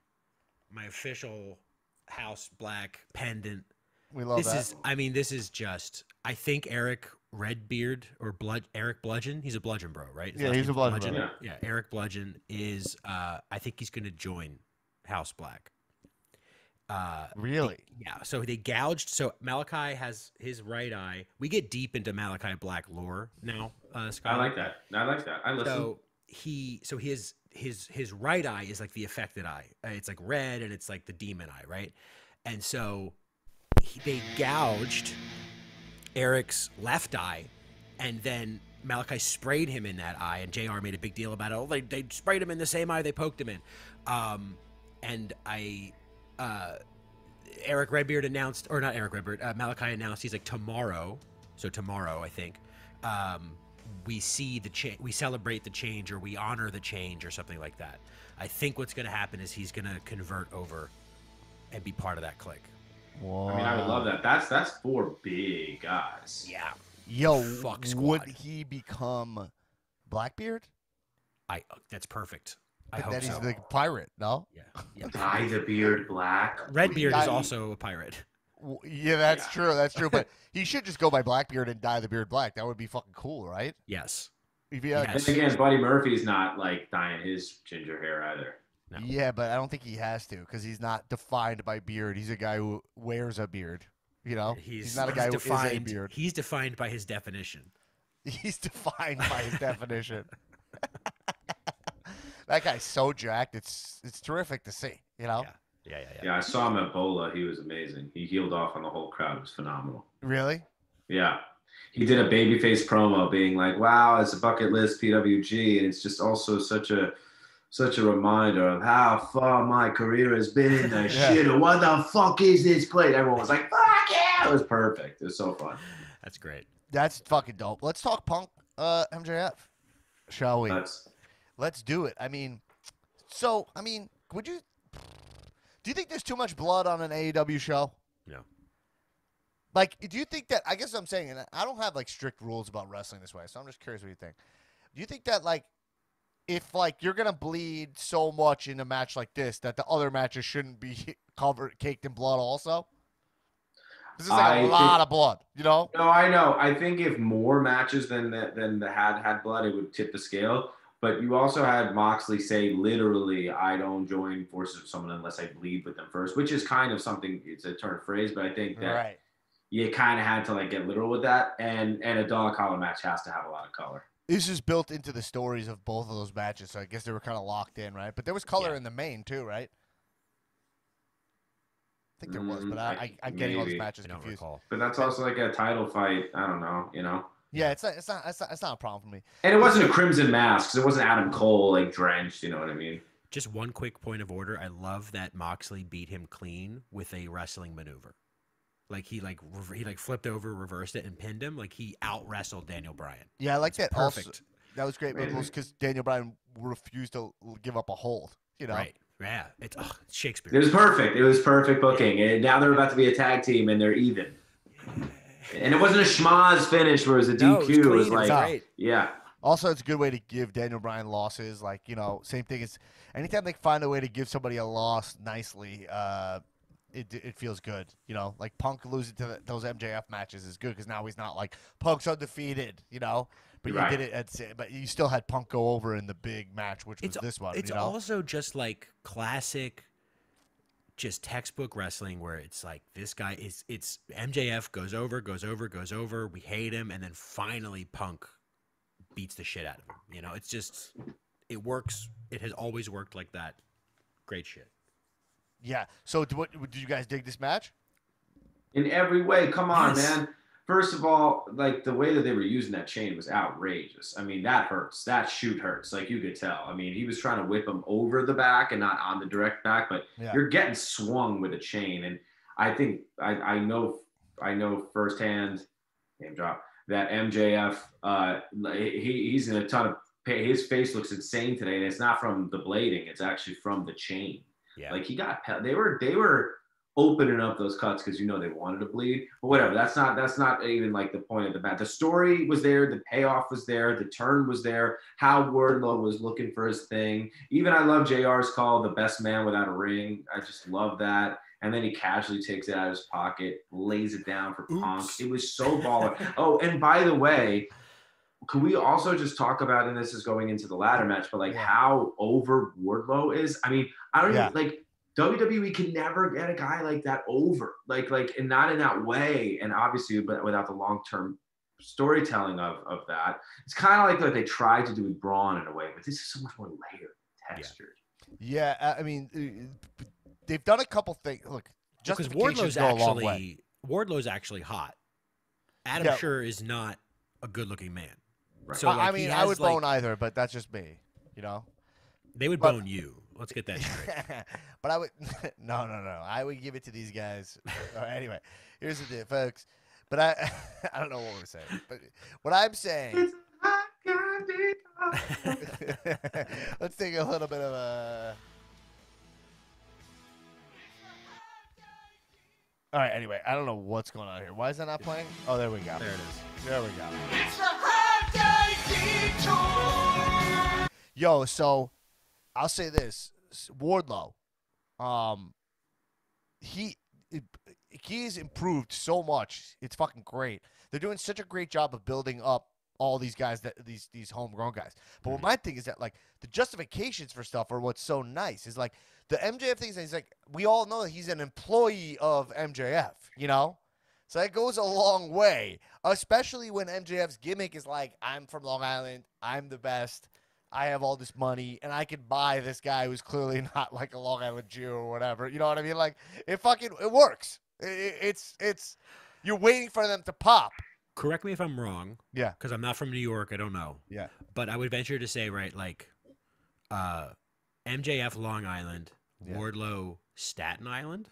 official House Black pendant. We love that. This is just. I think Eric Redbeard or Eric Bludgeon. He's a Bludgeon bro, right? He's a Bludgeon bro. Yeah, Eric Bludgeon is. I think he's going to join House Black. Really? So they gouged. So Malachi has his right eye. We get deep into Malachi Black lore now. Skylar. I like that. I listen. So his right eye is like the affected eye. It's like red and it's like the demon eye, right? And so they gouged Eric's left eye, and then Malachi sprayed him in that eye, and JR made a big deal about it. Oh, they sprayed him in the same eye they poked him in. Eric Redbeard announced, or not Eric Redbeard, Malachi announced he's like tomorrow. So tomorrow, I think. We see the change, we celebrate the change, or we honor the change, or something like that. I think what's going to happen is he's going to convert over and be part of that clique. Whoa. I mean, I would love that. That's 4 big guys. Yeah. Yo, would he become Blackbeard? That's perfect. I hope he's the pirate. No. Yeah. Dye the beard black. Redbeard is also a pirate. Yeah, that's true. That's true. But he should just go by Blackbeard and dye the beard black. That would be fucking cool, right? Yes. And again, Buddy Murphy's not like dyeing his ginger hair either. No. Yeah, but I don't think he has to because he's not defined by beard. He's a guy who wears a beard. You know, he's not a guy who is a beard. He's defined by his definition. He's defined by his definition. That guy's so jacked. It's terrific to see. You know. Yeah, I saw him at Bola. He was amazing. He healed off on the whole crowd. It was phenomenal. Really? Yeah. He did a babyface promo being like, wow, it's a bucket list PWG. And it's just also such a reminder of how far my career has been in the shit. What the fuck is this place? Everyone was like, fuck yeah. It was perfect. It was so fun. That's great. That's fucking dope. Let's talk Punk MJF, shall we? Let's do it. I mean, do you think there's too much blood on an AEW show? No. Like, do you think that? I guess what I'm saying, and I don't have like strict rules about wrestling this way, so I'm just curious what you think. Do you think that like, if like you're gonna bleed so much in a match like this, that the other matches shouldn't be covered, caked in blood also? This is like a lot of blood, you know? No, I know. I think if more matches than the had blood, it would tip the scale. But you also had Moxley say literally, "I don't join forces with someone unless I bleed with them first," which is kind of something. It's a turn of phrase, but I think that you kind of had to like get literal with that. And a dog collar match has to have a lot of color. This is built into the stories of both of those matches, so I guess they were kind of locked in, right? But there was color in the main too, right? I think there was, but I'm getting all these matches confused. But that's also like a title fight. I don't know, you know. Yeah, it's not a problem for me. And it wasn't a Crimson Mask, because it wasn't Adam Cole like drenched. You know what I mean? Just one quick point of order. I love that Moxley beat him clean with a wrestling maneuver. Like he flipped over, reversed it, and pinned him. Like he out wrestled Daniel Bryan. Yeah, I like that. Perfect. Also, that was great because Daniel Bryan refused to give up a hold. You know, right? Yeah, it's Shakespeare. It was perfect. It was perfect booking. And now they're about to be a tag team, and they're even. And it wasn't a schmaz finish where it was a DQ. It was like, yeah. Also, it's a good way to give Daniel Bryan losses. Like, you know, same thing as anytime they find a way to give somebody a loss nicely, it feels good. You know, like Punk losing to those MJF matches is good because now he's not like Punk's undefeated, you know. But you did it but you still had Punk go over in the big match, which was this one. It's also just like classic, just textbook wrestling where it's like this guy it's MJF goes over. We hate him, and then finally Punk beats the shit out of him. You know, it's just it works. It has always worked like that. Great shit. Yeah. So, did you guys dig this match? In every way. Come on, man. First of all, like the way that they were using that chain was outrageous. I mean, that hurts. That shoot hurts. Like you could tell. I mean, he was trying to whip him over the back and not on the direct back, but you're getting swung with a chain. And I think I know firsthand, name drop, that MJF, he's in a ton of pain. His face looks insane today, and it's not from the blading. It's actually from the chain. Yeah. Like he got, they were opening up those cuts because they wanted to bleed, but whatever. That's not even like the point of the match. The story was there, the payoff was there, the turn was there. How Wardlow was looking for his thing. Even I love JR's call the best man without a ring. I just love that. And then he casually takes it out of his pocket, lays it down for Punk. It was so baller. Oh, and by the way, can we also just talk about, and this is going into the ladder match, but like how over Wardlow is? I mean, I don't even like. WWE can never get a guy like that over, like, and not in that way. And obviously, but without the long-term storytelling of that, it's kind of like what they tried to do with Braun in a way, but this is so much more layered, textured. Yeah, I mean, they've done a couple things. Look, because Wardlow's actually hot. Adam Scher is not a good-looking man. Right. So I mean, I would bone either, but that's just me. You know, they would bone you. Let's get that straight. But I would no. I would give it to these guys. Anyway, here's the deal, folks. But I don't know what we're saying. But what I'm saying. Let's take a little bit of a. All right. Anyway, I don't know what's going on here. Why is that not playing? Oh, there we go. There it is. There we go. It's the hot day. Yo, so. I'll say this, Wardlow, he's improved so much. It's fucking great. They're doing such a great job of building up all these guys, these homegrown guys. But what my thing is that like the justifications for stuff are what's so nice is like the MJF thing is like we all know that he's an employee of MJF, you know. So that goes a long way, especially when MJF's gimmick is like I'm from Long Island, I'm the best. I have all this money, and I can buy this guy who's clearly not like a Long Island Jew or whatever. You know what I mean? Like, it works. It's you're waiting for them to pop. Correct me if I'm wrong. Yeah. Because I'm not from New York. I don't know. Yeah. But I would venture to say, right, like, MJF Long Island, Wardlow Staten Island.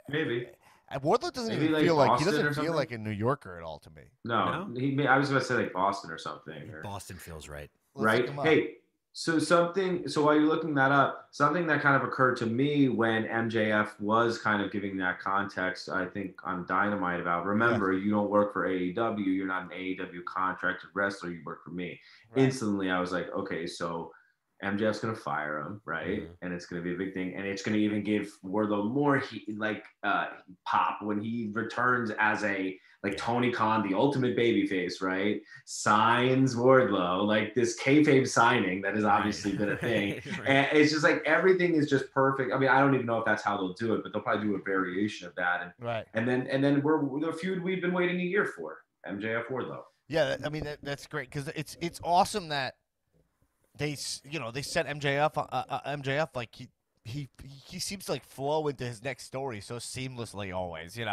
Maybe. Wardlow doesn't even feel like he doesn't feel like a New Yorker at all to me. No? I was going to say like Boston or something. Boston feels right. Right? Hey, So while you're looking that up, something that kind of occurred to me when MJF was kind of giving that context, I think on Dynamite about, remember, you don't work for AEW, you're not an AEW contracted wrestler, you work for me. Right. Instantly, I was like, okay, so MJF's going to fire him, right? Mm-hmm. And it's going to be a big thing. And it's going to even give Wardlow more pop when he returns as Tony Khan, the ultimate babyface, right? Signs Wardlow, like this kayfabe signing that has obviously been a thing. Right. And it's just like everything is just perfect. I mean, I don't even know if that's how they'll do it, but they'll probably do a variation of that. And then we're the feud we've been waiting a year for, MJF Wardlow. Yeah, I mean that's great because it's awesome that they set MJF like he seems to like flow into his next story so seamlessly always, you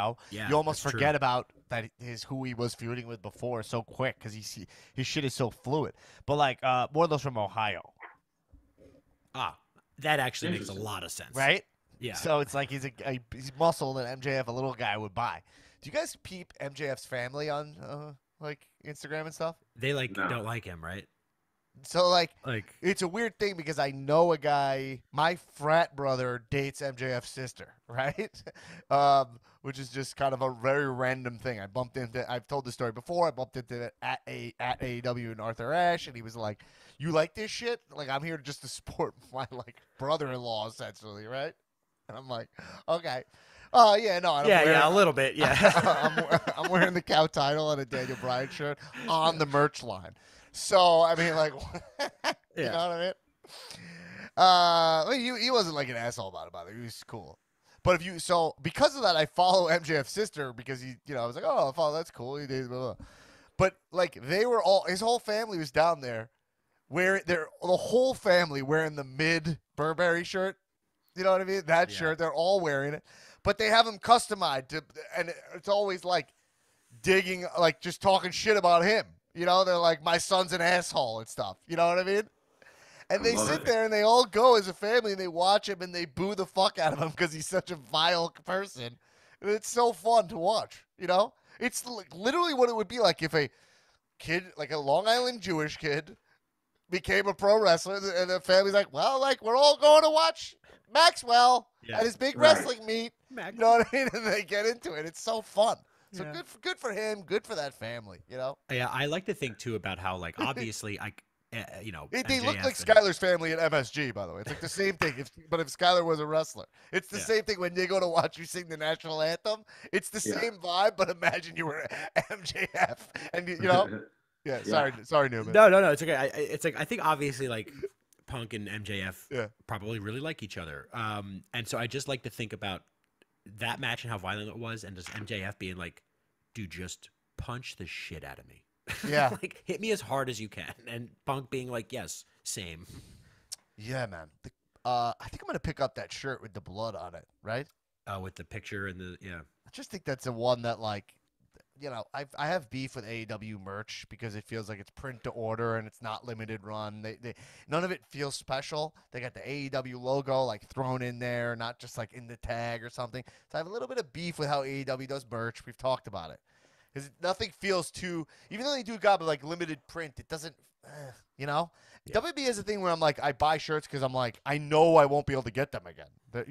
almost forget about that is who he was feuding with before so quick because his shit is so fluid. But like Wardlow's from Ohio. That actually makes a lot of sense, right? Yeah. So it's like he's muscle that MJF, a little guy, would buy. Do you guys peep MJF's family on like Instagram and stuff? They don't like him, right? So, like, it's a weird thing because I know a guy, my frat brother dates MJF's sister, right? Which is just kind of a very random thing. I've told this story before. I bumped into it at AEW in Arthur Ashe, and he was like, you like this shit? Like, I'm here just to support my, brother-in-law, essentially, right? And I'm like, okay. Oh, yeah, no. A little bit, yeah. I'm wearing the cow title and a Daniel Bryan shirt on the merch line. So, I mean, you know what I mean? He wasn't like an asshole about it. He was cool. But because of that, I follow MJF's sister because I was like, oh, that's cool. He did, blah, blah. But they were his whole family was down there the whole family wearing the mid Burberry shirt. You know what I mean? That shirt, they're all wearing it. But they have him customized and it's always digging, just talking shit about him. They're like, my son's an asshole and stuff. You know what I mean? And they sit there and they all go as a family and they watch him and they boo the fuck out of him because he's such a vile person. And it's so fun to watch, It's literally what it would be like if a kid, a Long Island Jewish kid, became a pro wrestler and the family's like, well, we're all going to watch Maxwell at his big wrestling meet. You know what I mean? And they get into it. It's so fun. So good for him, good for that family, Yeah, I like to think too about how obviously they look like Skylar's family at MSG, by the way. It's the same thing. But if Skylar was a wrestler, it's the same thing when they go to watch you sing the national anthem. It's the same vibe, but imagine you were MJF and sorry, Newman. No, it's okay. I think obviously Punk and MJF probably really like each other. And so I just like to think about that match and how violent it was, and just MJF being like, dude, just punch the shit out of me. Yeah. Hit me as hard as you can. And Punk being like, yes, same. Yeah, man. I think I'm going to pick up that shirt with the blood on it, right? With the picture and I just think that's the one that I have beef with AEW merch because it feels like it's print to order and it's not limited run. They none of it feels special. They got the AEW logo thrown in there, not just in the tag or something. So I have a little bit of beef with how AEW does merch. We've talked about it because nothing feels too. Even though they do got limited print, it doesn't. Yeah. WB is a thing where I'm I buy shirts because I'm I know I won't be able to get them again. They're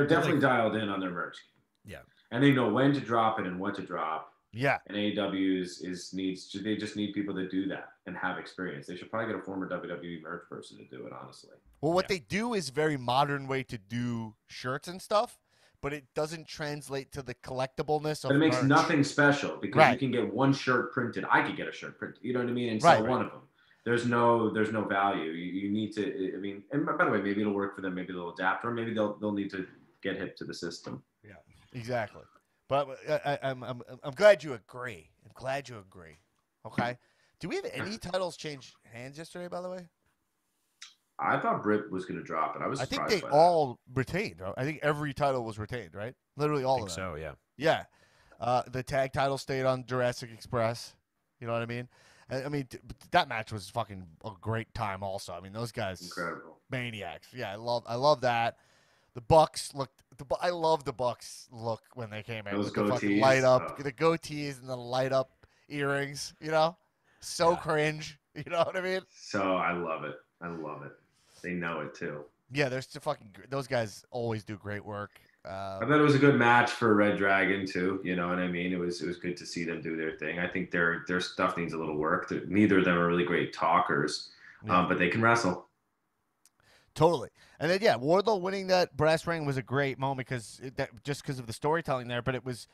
definitely dialed in on their merch. Yeah. And they know when to drop it and what to drop. Yeah. And AEW they just need people to do that and have experience. They should probably get a former WWE merch person to do it, honestly. Well, what they do is very modern way to do shirts and stuff, but it doesn't translate to the collectibleness of But it makes merch. nothing special because you can get one shirt printed. I could get a shirt printed, you know what I mean? And sell one of them. There's no value. You need to, and by the way, maybe it'll work for them. Maybe they'll adapt, or maybe they'll need to get hip to the system. Yeah. Exactly. But I'm glad you agree. I'm glad you agree. Okay. Do we have any titles change hands yesterday, by the way? I thought Britt was going to drop it. I was surprised. I think they all retained. I think every title was retained, right? Literally all of them. So, yeah. Yeah. The tag title stayed on Jurassic Express. You know what I mean? That match was fucking a great time also. Those guys. Incredible. Maniacs. Yeah, I love that. The Bucks looked. I love the Bucks look when they came in. Those with goatees, the fucking light up, the goatees and the light up earrings. So cringe. You know what I mean? So I love it. They know it too. Yeah, those guys always do great work. I thought it was a good match for Red Dragon too. You know what I mean? It was good to see them do their thing. I think their stuff needs a little work. Neither of them are really great talkers, but they can wrestle. Totally. And then Wardlow winning that brass ring was a great moment because of the storytelling there. But it was,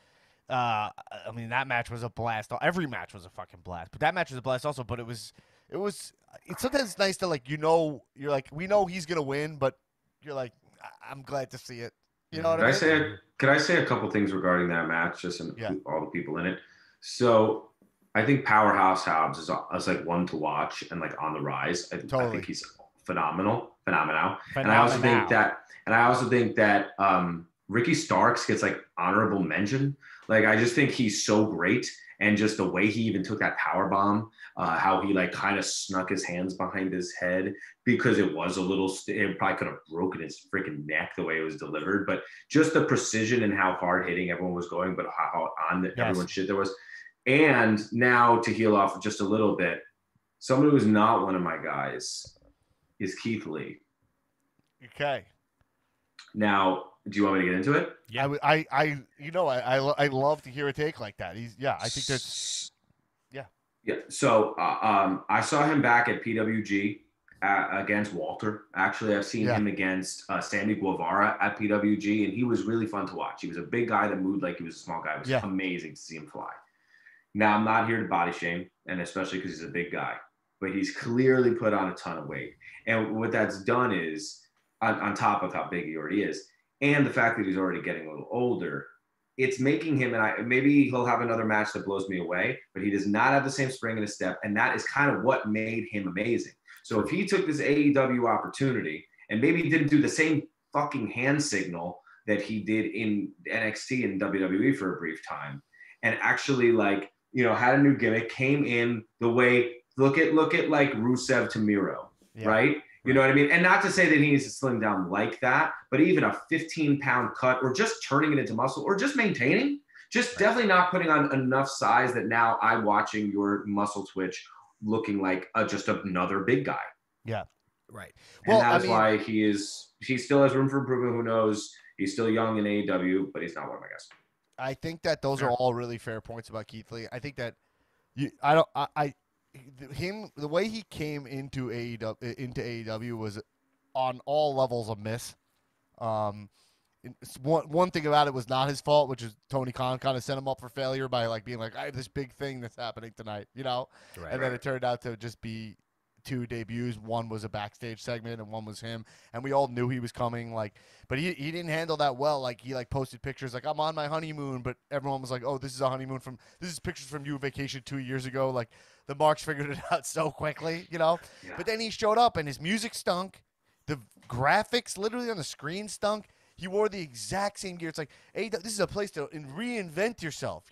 I mean, that match was a blast. Every match was a fucking blast. But that match was a blast also. But it's sometimes nice to you're like, we know he's gonna win, but you're like, I'm glad to see it. You know what I mean? Could I say a couple things regarding that match, just all the people in it? So I think Powerhouse Hobbs is like one to watch and like on the rise. I think he's phenomenal. And I also think that Ricky Starks gets like honorable mention. Like I just think he's so great. And just the way he even took that power bomb, how he like kind of snuck his hands behind his head because it was it probably could have broken his freaking neck the way it was delivered. But just the precision and how hard hitting everyone was going, but how on everyone's shit there was. And now to heal off just a little bit, someone who's not one of my guys is Keith Lee. Okay. Now, do you want me to get into it? Yeah, I love to hear a take like that. I think that's So I saw him back at PWG against Walter. Actually, I've seen him against Sammy Guevara at PWG, and he was really fun to watch. He was a big guy that moved like he was a small guy. It was amazing to see him fly. Now, I'm not here to body shame, and especially because he's a big guy, but he's clearly put on a ton of weight. And what that's done is, on top of how big he already is, and the fact that he's already getting a little older, it's making him, and maybe he'll have another match that blows me away, but he does not have the same spring in his step, and that is kind of what made him amazing. So if he took this AEW opportunity and maybe didn't do the same fucking hand signal that he did in NXT and WWE for a brief time, and actually had a new gimmick, came in the way, look at like Rusev to Miro, right? You know what I mean? And not to say that he needs to slim down like that, but even a 15-pound cut or just turning it into muscle or just maintaining, definitely not putting on enough size that now I'm watching your muscle twitch looking like just another big guy. Yeah. Right. And that's why he still has room for improvement. Who knows? He's still young in AEW, but he's not one of my guys. I think that those are all really fair points about Keith Lee. I think that the way he came into AEW was on all levels a miss. One thing about it was not his fault, which is Tony Khan kind of set him up for failure by being like, I have this big thing that's happening tonight, and then it turned out to just be two debuts. One was a backstage segment and one was him, and we all knew he was coming, but he didn't handle that well. He posted pictures I'm on my honeymoon, but everyone was like, oh, this is pictures from you vacation 2 years ago. The marks figured it out so quickly, but then he showed up and his music stunk, the graphics literally on the screen stunk. He wore the exact same gear. It's like, hey, this is a place to reinvent yourself,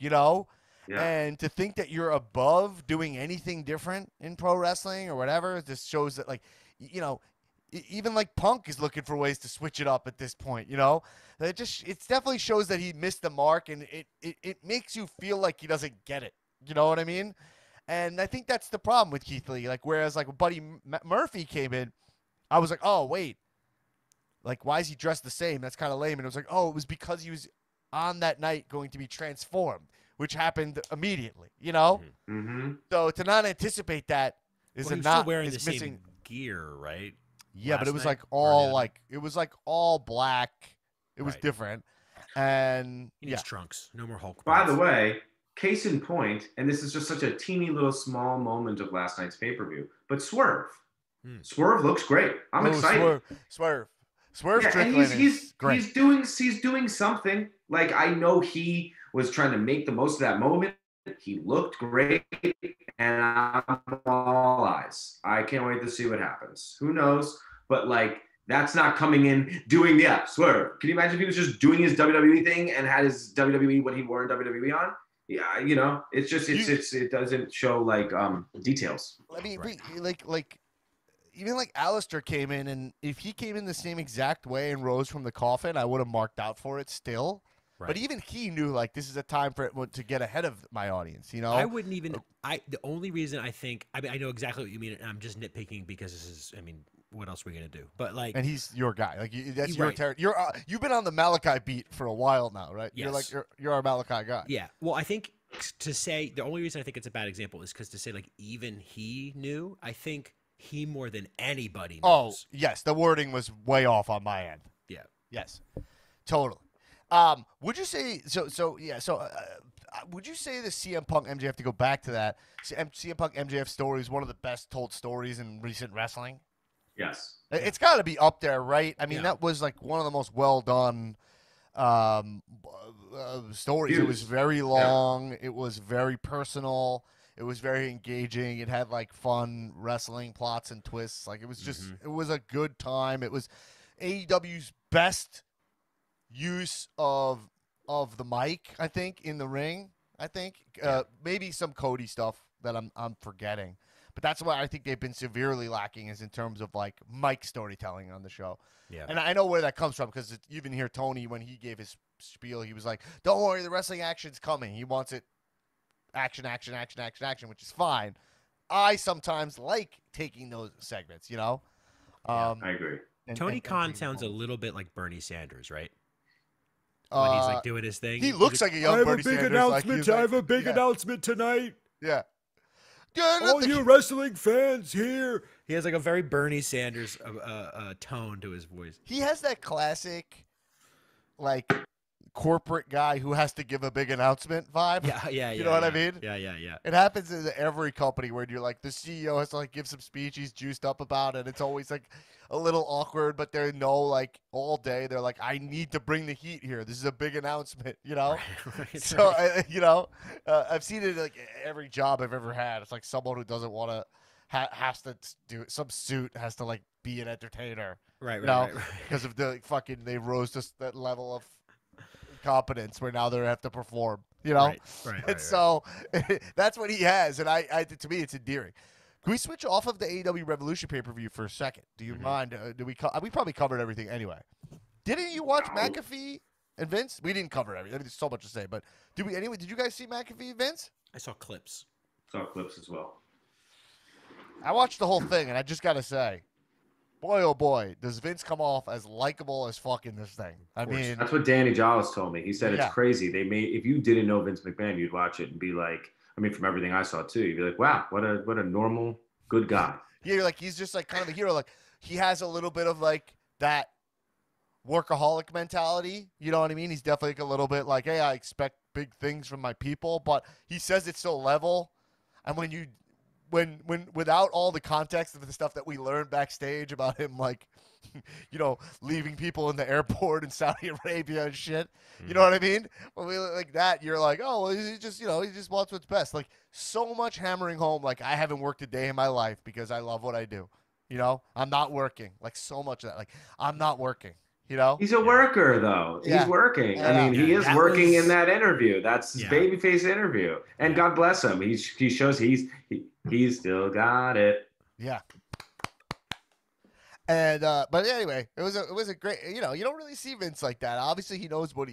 And to think that you're above doing anything different in pro wrestling or whatever, it just shows that, even Punk is looking for ways to switch it up at this point, It definitely shows that he missed the mark, and it makes you feel like he doesn't get it. You know what I mean? And I think that's the problem with Keith Lee. Whereas Buddy Murphy came in, I was like, oh, wait. Why is he dressed the same? That's kind of lame. And it was like, oh, it was because he was on that night going to be transformed, which happened immediately, Mm-hmm. So to not anticipate that is still wearing the same gear, right? Yeah, but it was all black. It was different. And he needs trunks. No more Hulk. By the way, case in point, and this is just such a teeny little small moment of last night's pay-per-view, but Swerve. Swerve looks great. I'm excited. Swerve yeah, and he's great. He's doing something. I know he was trying to make the most of that moment. He looked great, and I'm all eyes. I can't wait to see what happens. Who knows? But that's not coming in doing Swerve. Can you imagine if he was just doing his WWE thing and had his WWE what he wore in WWE on? Yeah, it's just it doesn't show details. I mean, even Alistair came in, and if he came in the same exact way and rose from the coffin, I would have marked out for it still. Right. But even he knew like this is a time for it to get ahead of my audience. You know, I wouldn't even. The only reason I think I mean I know exactly what you mean, and I'm just nitpicking because this is. I mean, what else are we gonna do? But like, and he's your guy. Like that's your right. territory. You've been on the Malachi beat for a while now, right? Yes. You're our Malachi guy. Yeah. Well, I think to say the only reason I think it's a bad example is because to say like even he knew. I think he more than anybody knows. Oh yes, the wording was way off on my end. Yeah. Yes. Totally. Would you say so? Would you say the CM Punk MJF, to go back to that, CM Punk MJF story is one of the best told stories in recent wrestling? Yes. It's got to be up there, right? I mean, that was like one of the most well done stories. It was very long. Yeah. It was very personal. It was very engaging. It had like fun wrestling plots and twists. Like it was just, it was a good time. It was AEW's best use of the mic, I think, in the ring. I think maybe some Cody stuff that I'm forgetting, but that's what I think they've been severely lacking is in terms of like mic storytelling on the show. Yeah, and I know where that comes from because you even hear Tony when he gave his spiel, he was like, "Don't worry, the wrestling action's coming." He wants it action, which is fine. I sometimes like taking those segments, you know. I agree. Tony Khan sounds a little bit like Bernie Sanders, right? When he's like doing his thing. He looks like a young Bernie Sanders. I have a big announcement tonight. Yeah. All you wrestling fans here. He has like a very Bernie Sanders tone to his voice. He has that classic, like, corporate guy who has to give a big announcement vibe. Yeah. You know what I mean? Yeah. It happens in every company where you're like, the CEO has to like give some speech he's juiced up about it. It's always like a little awkward, but they know like all day they're like, I need to bring the heat here. This is a big announcement, you know? Right. So, you know, I've seen it like every job I've ever had. It's like someone who doesn't want to has to do it. Some suit has to like be an entertainer. Right. Because of the fucking, they rose to that level of competence where now they have to perform, you know? Right. So that's what he has. And I to me, it's endearing. Can we switch off of the AEW Revolution pay-per-view for a second? Do you mind? We probably covered everything anyway. Didn't you watch McAfee and Vince? We didn't cover everything. There's so much to say, but did we anyway? Did you guys see McAfee and Vince? I saw clips. Saw clips as well. I watched the whole thing, and I just gotta say, boy, oh boy, does Vince come off as likable as fuck in this thing. I mean, that's what Danny Jollis told me. He said it's crazy. If you didn't know Vince McMahon, you'd watch it and be like, I mean, from everything I saw too, you'd be like, wow, what a normal, good guy. Yeah, you're like, he's just like kind of a hero. Like he has a little bit of like that workaholic mentality. You know what I mean? He's definitely like a little bit like, hey, I expect big things from my people, but he says it's so level. And when without all the context of the stuff that we learned backstage about him, like, you know, leaving people in the airport in Saudi Arabia and shit, you know what I mean? When we like that, you're like, oh, well, he just, you know, he just wants what's best. Like so much hammering home, like I haven't worked a day in my life because I love what I do. You know, I'm not working. Like so much of that. Like I'm not working. You know, he's a worker though. He's working. I mean, he is working in that interview. That's his babyface interview, and God bless him. He shows he's still got it. Yeah. And but anyway, it was a great. You know, you don't really see Vince like that. Obviously, he knows what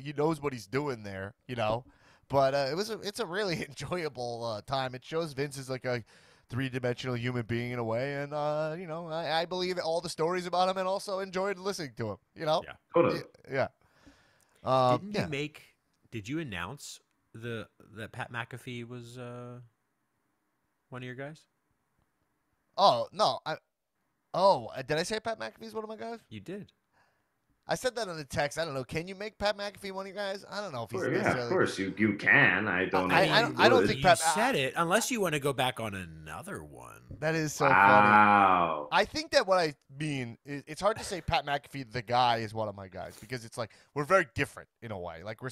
he's doing there. You know, but it's a really enjoyable time. It shows Vince is like a three-dimensional human being in a way, and you know, I believe all the stories about him, and also enjoyed listening to him. You know, totally. Yeah. Did you announce that Pat McAfee was one of your guys? Oh no, did I say Pat McAfee's one of my guys? You did. I said that in the text. I don't know. Can you make Pat McAfee one of you guys? I don't know if he's necessarily. Of course you can. I don't know. I don't think Pat said it unless you want to go back on another one. That is so funny. I think that what I mean is it's hard to say Pat McAfee the guy is one of my guys because it's like we're very different in a way. Like we're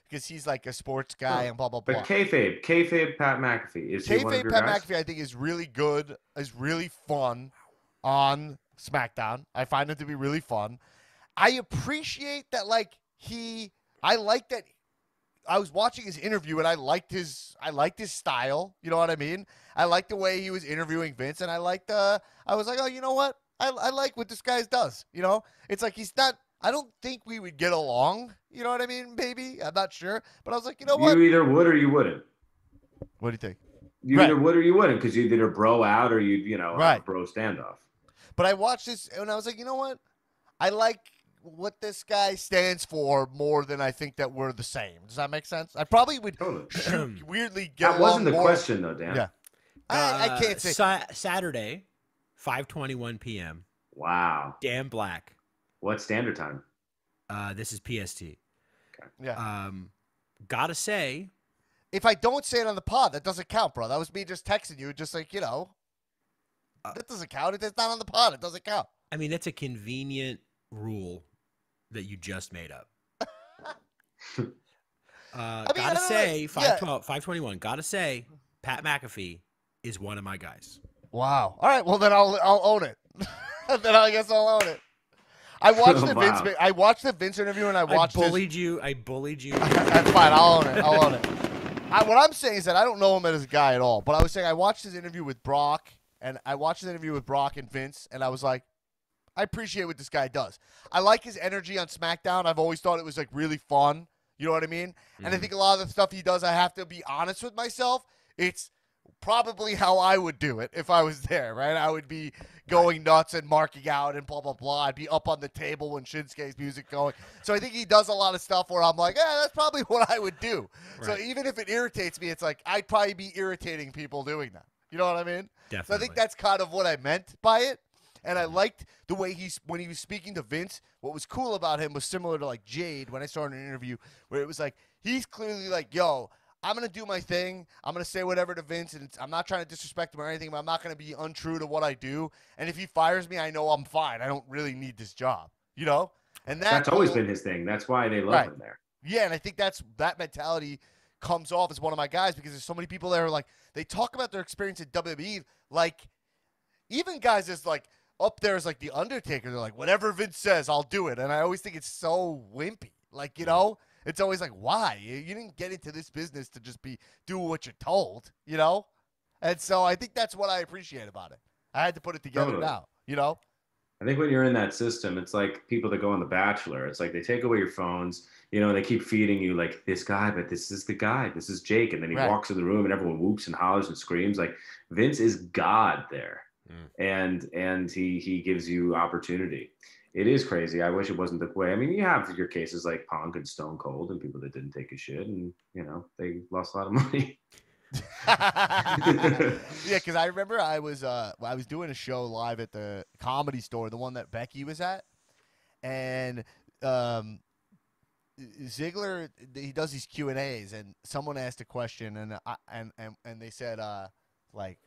because he's like a sports guy and blah blah blah. But kayfabe Pat McAfee is he one of your guys? Pat McAfee I think is really good. Is really fun on SmackDown. I find him to be really fun. I appreciate that, like I like that. I was watching his interview and I liked his style. You know what I mean? I liked the way he was interviewing Vince, and I was like, oh, you know what? I like what this guy does. You know, it's like he's not I don't think we would get along. You know what I mean? Maybe. I'm not sure. But I was like, you know what? You either would or you wouldn't. What do you think? You either would or you wouldn't, because you'd either bro out or you'd, have a bro standoff. But I watched this and I was like, you know what? I like what this guy stands for more than I think that we're the same. Does that make sense? I probably would weirdly get along. That wasn't the question, though, Dan. Yeah. I can't say. Saturday, 5:21 p.m. Wow. Dan Black. What standard time? This is PST. Okay. Yeah. Gotta say, if I don't say it on the pod, that doesn't count, bro. That was me just texting you, just like, that doesn't count. It's not on the pod. It doesn't count. I mean, that's a convenient rule that you just made up. Gotta say, 521. Gotta say, Pat McAfee is one of my guys. Wow. All right. Well, then I'll own it. Then I guess I'll own it. I watched the Vince interview and I bullied you. That's fine. I'll own it. What I'm saying is that I don't know him as a guy at all. But I was saying I watched his interview with Brock and Vince, and I was like, I appreciate what this guy does. I like his energy on SmackDown. I've always thought it was like really fun. You know what I mean? Mm-hmm. And I think a lot of the stuff he does, I have to be honest with myself. It's probably how I would do it if I was there, right? I would be going nuts and marking out and blah, blah, blah. I'd be up on the table when Shinsuke's music going. So I think he does a lot of stuff where I'm like, that's probably what I would do. Right. So even if it irritates me, it's like I'd probably be irritating people doing that. You know what I mean? Definitely. So I think that's kind of what I meant by it. And I liked the way when he was speaking to Vince, what was cool about him was similar to like Jade when I saw in an interview where it was like, he's clearly like, yo, I'm going to do my thing. I'm going to say whatever to Vince, and I'm not trying to disrespect him or anything, but I'm not going to be untrue to what I do. And if he fires me, I know I'm fine. I don't really need this job, And that's always been his thing. That's why they love him there. Yeah, and I think that mentality comes off as one of my guys because there's so many people that are like, they talk about their experience at WWE, like even guys as like up there as like the Undertaker. They're like, whatever Vince says, I'll do it. And I always think it's so wimpy. Like, it's always like, why? You didn't get into this business to just do what you're told, And so I think that's what I appreciate about it. I had to put it together now, I think when you're in that system, it's like people that go on The Bachelor. It's like they take away your phones, and they keep feeding you like this guy, but this is the guy. This is Jake. And then he walks in the room and everyone whoops and hollers and screams. Like Vince is God there. And he gives you opportunity. It is crazy. I wish it wasn't the way. I mean, you have your cases like Punk and Stone Cold and people that didn't take a shit and, they lost a lot of money. Yeah, because I remember I was doing a show live at the Comedy Store, the one that Becky was at, and Ziggler, he does these Q&As, and someone asked a question, and they said like,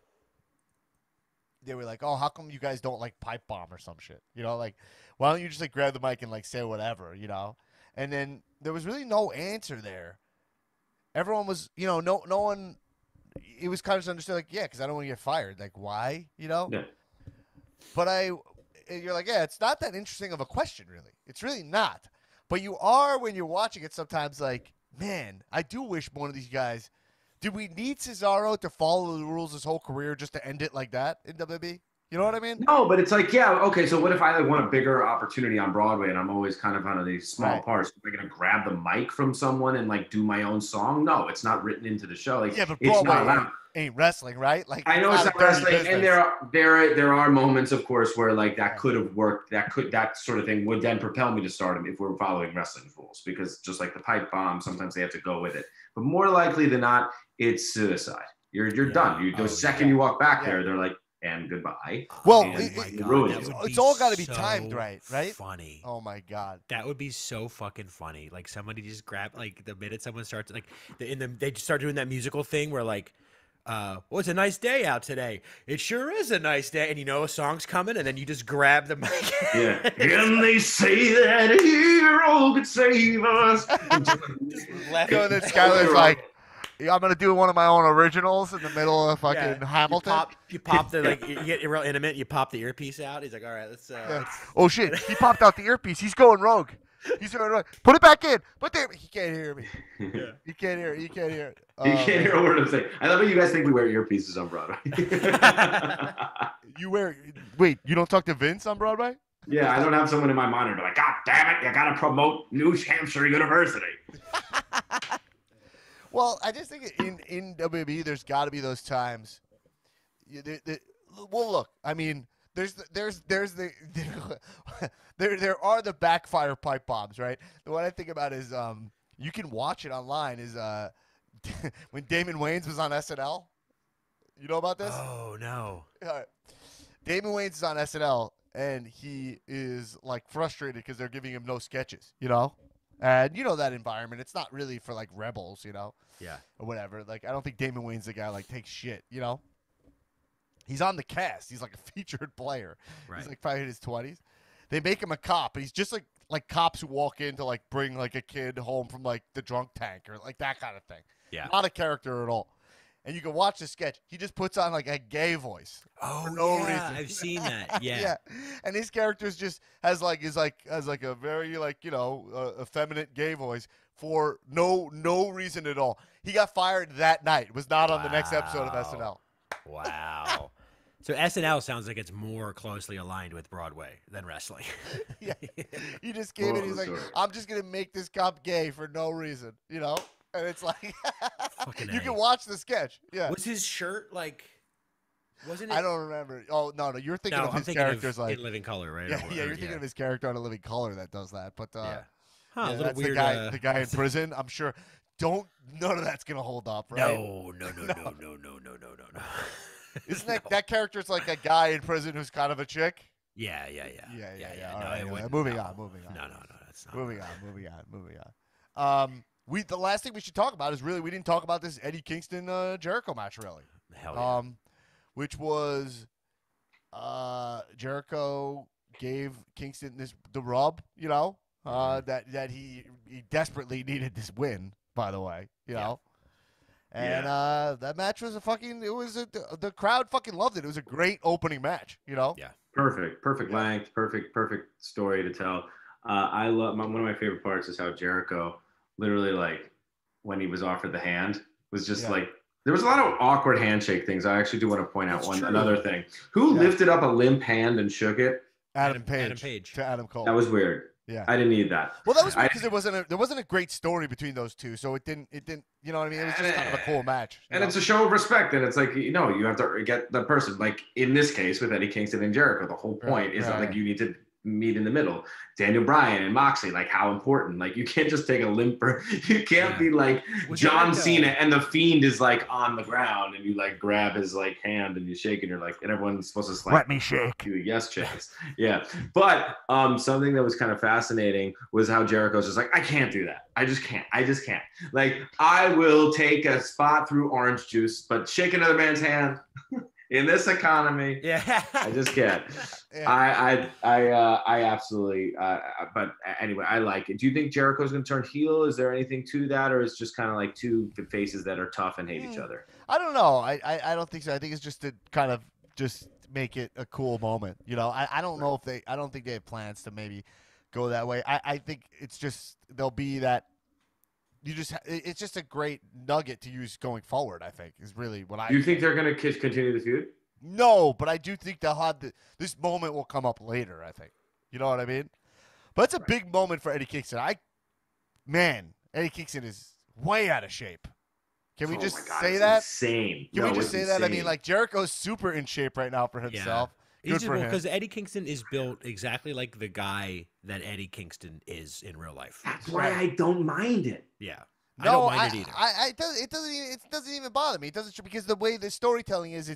they were like, oh, how come you guys don't like pipe bomb or some shit? Like, why don't you just like grab the mic and like say whatever, And then there was really no answer there. Everyone was, no one, it was kind of understood like, yeah, because I don't want to get fired. Like, why, Yeah. But you're like, yeah, it's not that interesting of a question, really. It's really not. But you are, when you're watching it sometimes like, man, I do wish one of these guys. Did we need Cesaro to follow the rules his whole career just to end it like that in WWE? You know what I mean? No, but it's like, yeah, okay, so what if I want a bigger opportunity on Broadway and I'm always kind of on these small parts? Am I going to grab the mic from someone and like do my own song? No, it's not written into the show. Like, yeah, but Broadway ain't wrestling, right? Like, I know it's not wrestling, business. And there are moments, of course, where like that could have worked. That sort of thing would then propel me to stardom if we're following wrestling rules, because just like the pipe bomb, sometimes they have to go with it. But more likely than not, it's suicide. You're done. The second you walk back there, they're like, and goodbye. Well, it's all got to be timed right? Funny. Oh my God, that would be so fucking funny. Like somebody just grab, like the minute someone starts, like they just start doing that musical thing where like, well, it's a nice day out today. It sure is a nice day, and a song's coming, and then you just grab the mic. Yeah, and they say that a hero could save us. Just left. And then Skylar's like, I'm gonna do one of my own originals in the middle of fucking Hamilton. You pop the like, you get real intimate. You pop the earpiece out. He's like, all right, let's. Oh shit! He popped out the earpiece. He's going rogue. He's going rogue. Put it back in. He can't hear me. He can't hear. He can't hear. He can't hear a word I'm saying. I love how you guys think we wear earpieces on Broadway. Wait, you don't talk to Vince on Broadway? Yeah, I don't have someone in my monitor like, God damn it, you got to promote New Hampshire University. Well, I just think in WWE, there's got to be those times. Well, look, I mean, there are the backfire pipe bombs, right? The one I think about is you can watch it online is when Damon Wayans was on SNL. You know about this? Oh no. Damon Wayans is on SNL and he is like frustrated because they're giving him no sketches, you know? And you know that environment. It's not really for like rebels, you know? Yeah. Or whatever. Like I don't think Damon Wayans the guy like takes shit, you know? He's on the cast. He's like a featured player. Right. He's like probably in his 20s. They make him a cop, and he's just like cops who walk in to like bring like a kid home from like the drunk tank or like that kind of thing. Yeah. Not a character at all. And you can watch the sketch. He just puts on like a gay voice. Oh, for no yeah, reason. I've seen that. Yeah. Yeah. And his character's just has like a very like, you know, effeminate gay voice for no reason at all. He got fired that night. Was not on the next episode of SNL. Wow. So SNL sounds like it's more closely aligned with Broadway than wrestling. Yeah. He just came in. He's like, I'm just going to make this cop gay for no reason, you know? And it's like, you can watch the sketch. Yeah. Was his shirt like, wasn't it? I don't remember. Oh, no. You're thinking of his character's like. In Living Color, right? Yeah, you're thinking of his character on A Living Color that does that. But that's weird, the guy in prison. I'm sure. None of that's going to hold up, right? No. Isn't that character's like a guy in prison who's kind of a chick? Yeah. All right. Moving on. No, that's not. Moving on. The last thing we should talk about is really we didn't talk about this Eddie Kingston Jericho match really. Hell yeah. Which was Jericho gave Kingston the rub, you know, that he desperately needed this win. By the way, you know. And that match was the crowd fucking loved it. It was a great opening match, you know? Yeah. Perfect length, perfect story to tell. I love one of my favorite parts is how Jericho literally like when he was offered the hand was just like there was a lot of awkward handshake things. I actually do want to point out another thing. Who lifted up a limp hand and shook it? Adam Page to Adam Cole. That was weird. Yeah, I didn't need that. Well, that was because there wasn't a great story between those two, so it didn't. You know what I mean? It was just kind of a cool match. And it's a show of respect, and it's like you have to get the person. Like in this case with Eddie Kingston and Jericho, the whole point is that like you need to meet in the middle. Daniel Bryan and Moxley, like how important. Like you can't just take a limper. You can't be like John Cena and the Fiend is like on the ground and you like grab his like hand and you shake and you're like, and everyone's supposed to like let me shake. Do a yes chance. Yeah. But something that was kind of fascinating was how Jericho's just like, I can't do that. I just can't. Like I will take a spot through orange juice, but shake another man's hand. In this economy, I just can't. I absolutely. But anyway, I like it. Do you think Jericho's going to turn heel? Is there anything to that, or is just kind of like two faces that are tough and hate each other? I don't know. I don't think so. I think it's just to kind of just make it a cool moment. You know, I don't know if I don't think they have plans to maybe go that way. I think it's just there'll be that. It's just a great nugget to use going forward, I think, is really what I Do you think they're going to continue the feud? No, but I do think they'll have this moment will come up later, I think. You know what I mean? But it's a big moment for Eddie Kingston. Eddie Kingston is way out of shape. Can we just say that? Insane. Can we just say that? I mean, like, Jericho's super in shape right now for himself. Good for him. Because Eddie Kingston is built exactly like the guy that Eddie Kingston is in real life. That's why I don't mind it. Yeah. I don't mind it either. It doesn't even bother me. It doesn't, because the way the storytelling is,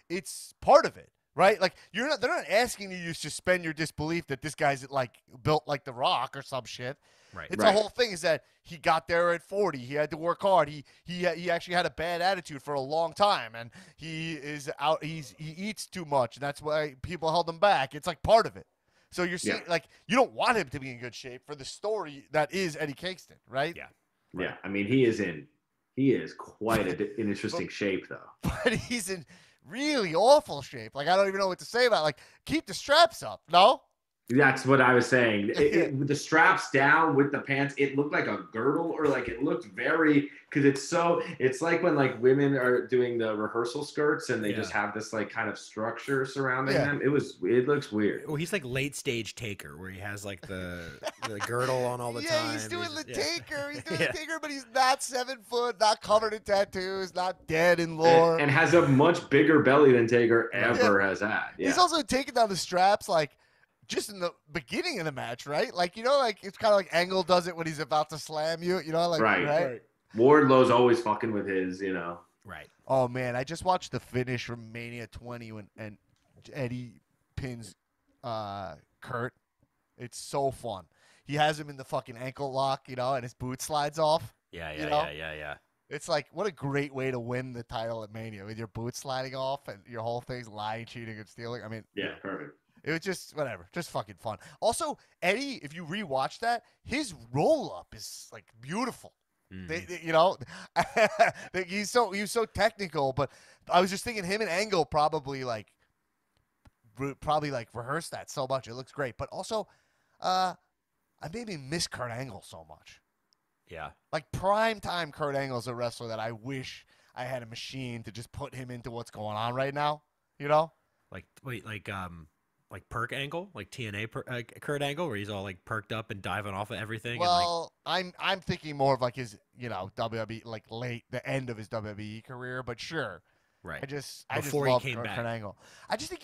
it's part of it, right? Like they're not asking you to suspend your disbelief that this guy's like built like The Rock or some shit. Right. It's the whole thing is that he got there at 40. He had to work hard. He actually had a bad attitude for a long time, and he is out. He eats too much, and that's why people held him back. It's like part of it. So you're seeing like you don't want him to be in good shape for the story that is Eddie Kingston, right? Yeah. Right. Yeah. I mean, he is quite an interesting shape though. But he's in really awful shape. Like I don't even know what to say about it. Like keep the straps up. No. That's what I was saying. With the straps down with the pants, it looked like a girdle, or like it looked very, because it's like when like women are doing the rehearsal skirts and they just have this like kind of structure surrounding them. It looks weird. Well, he's like late stage Taker, where he has like the girdle on all the time. Yeah, he's doing the Taker. He's doing the Taker, but he's not 7 foot, not covered in tattoos, not dead in lore, and has a much bigger belly than Taker ever has had. Yeah. He's also taking down the straps like just in the beginning of the match, right? Like, like it's kind of like Angle does it when he's about to slam you, like right? Wardlow's always fucking with his, Right. Oh man, I just watched the finish from Mania 20 and Eddie pins Kurt. It's so fun. He has him in the fucking ankle lock, and his boot slides off. Yeah. It's like, what a great way to win the title at Mania with your boot sliding off and your whole thing's lying, cheating, and stealing. I mean, yeah, perfect. It was just whatever, just fucking fun. Also, Eddie, if you rewatch that, his roll up is like beautiful. He's so technical. But I was just thinking, him and Angle probably rehearsed that so much. It looks great. But also, I maybe miss Kurt Angle so much. Yeah, like prime time Kurt Angle's a wrestler that I wish I had a machine to just put him into what's going on right now. Like perk Angle, like TNA Kurt Angle, where he's all like perked up and diving off of everything. Well, and I'm thinking more of like his, WWE, like the end of his WWE career. But sure, right. I just love Kurt Angle. I just think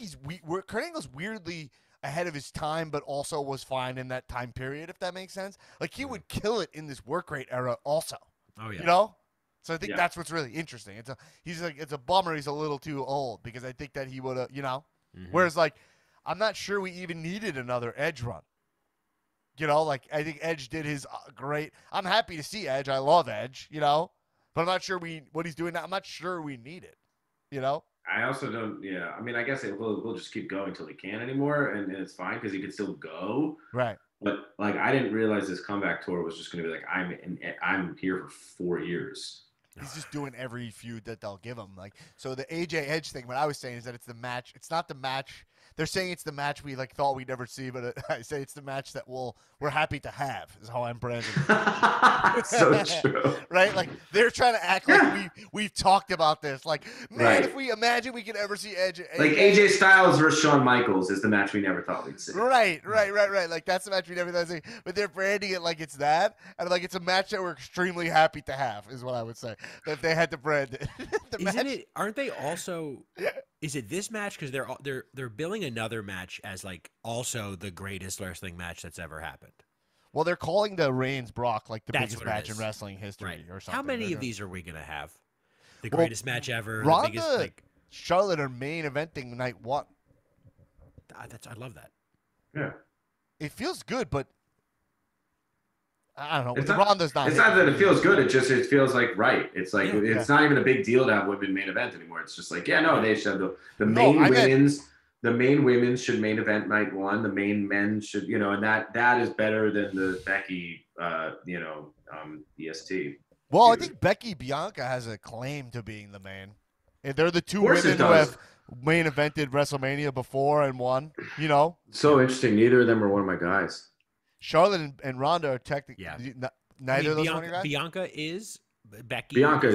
Kurt Angle's weirdly ahead of his time, but also was fine in that time period. If that makes sense, like he would kill it in this work rate era, also. Oh yeah. So I think that's what's really interesting. It's a bummer he's a little too old, because I think that he would have, Whereas like, I'm not sure we even needed another Edge run. Like I think Edge did his great. I'm happy to see Edge. I love Edge, but I'm not sure what he's doing now. I'm not sure we need it, I also don't. Yeah, I mean, I guess we'll just keep going until he can't anymore, and it's fine because he can still go. Right. But like, I didn't realize this comeback tour was just going to be like, I'm here for 4 years. He's just doing every feud that they'll give him. Like, so the AJ Edge thing, what I was saying is that it's the match. It's not the match. They're saying it's the match we thought we'd never see, but I say it's the match that we're happy to have, is how I'm branding it. So true. Right? Like, they're trying to act like we've talked about this. Like, man, if we imagine we could ever see Edge. Like AJ Styles versus Shawn Michaels is the match we never thought we'd see. Right. Like, that's the match we never thought we'd see. But they're branding it like it's that. And like, it's a match that we're extremely happy to have, is what I would say. That they had to brand it. Aren't they also... Is it this match? Because they're billing another match as like also the greatest wrestling match that's ever happened. Well, they're calling the Reigns Brock like the biggest match in wrestling history, or something. How many of these are we gonna have? The greatest match ever. Ronda, the biggest, Charlotte are main eventing night 1. I love that. Yeah, it feels good, but I don't know. It's not that it feels good. It feels like right. It's like it's not even a big deal to have women main event anymore. It's just like they should have the main women's. The main women should main event night 1. The main men should, and that is better than the Becky, EST. Well, I think Becky Bianca has a claim to being the main. And they're the two women who have main evented WrestleMania before and won. So interesting. Neither of them are one of my guys. Charlotte and Ronda are technically neither of those one of your guys. Bianca is. Becky. Bianca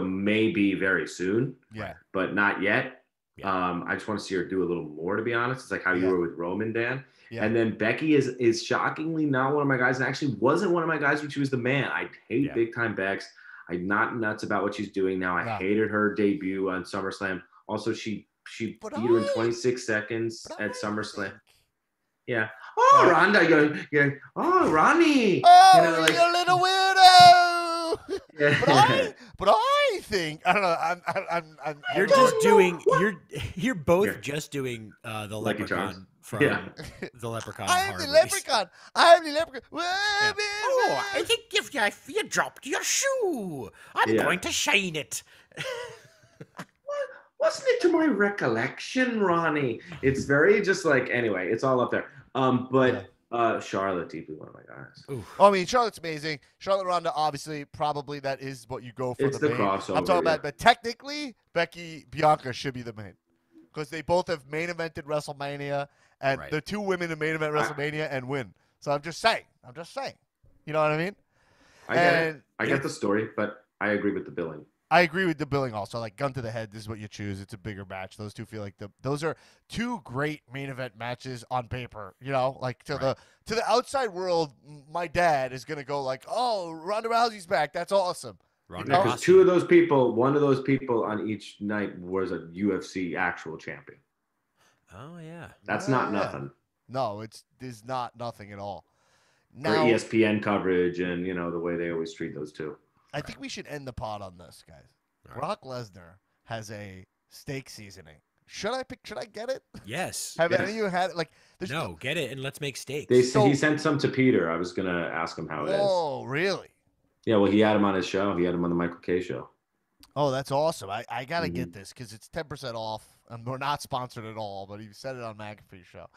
may be very soon. Yeah. But not yet. Yeah. I just want to see her do a little more, to be honest. It's like how you were with Roman, Dan. Yeah. And then Becky is shockingly not one of my guys, and actually wasn't one of my guys when she was the man. I hate big time Bex. I'm not nuts about what she's doing now. I hated her debut on SummerSlam. Also, she beat her in 26 seconds at SummerSlam. Yeah. Oh, Ronda, you're Ronnie. Oh, you're a little weirdo. Yeah. But I think I don't know. You're both just doing the leprechaun from the leprechaun. I am the leprechaun. Oh, I think you dropped your shoe. I'm going to shine it. Wasn't it to my recollection, Ronnie? It's very just like, anyway, it's all up there. Charlotte, deeply one of my guys. Oof. I mean, Charlotte's amazing. Charlotte Ronda, obviously, probably that is what you go for. It's the crossover. I'm talking about, but technically, Becky Bianca should be the main. because they both have main evented WrestleMania, and the two women in main event WrestleMania and win. So I'm just saying. You know what I mean? I get the story, but I agree with the billing. I agree with the billing also. Like, gun to the head, this is what you choose. It's a bigger match. Those two feel like those are two great main event matches on paper. You know, like to the outside world, my dad is gonna go like, "Oh, Ronda Rousey's back. That's awesome." Because two of those people, one of those people on each night was a UFC actual champion. Oh yeah, that's not nothing. No, it's not nothing at all. Now, for ESPN coverage and the way they always treat those two. I think we should end the pod on this, guys. Right. Brock Lesnar has a steak seasoning. Should I get it? Yes. Have any of you had it? Like, no, get it and let's make steaks. He sent some to Peter. I was gonna ask him how it is. Oh, really? Yeah. Well, he had him on his show. He had him on the Michael K show. Oh, that's awesome. I gotta get this because it's 10% off. And we're not sponsored at all, but he said it on McAfee's show.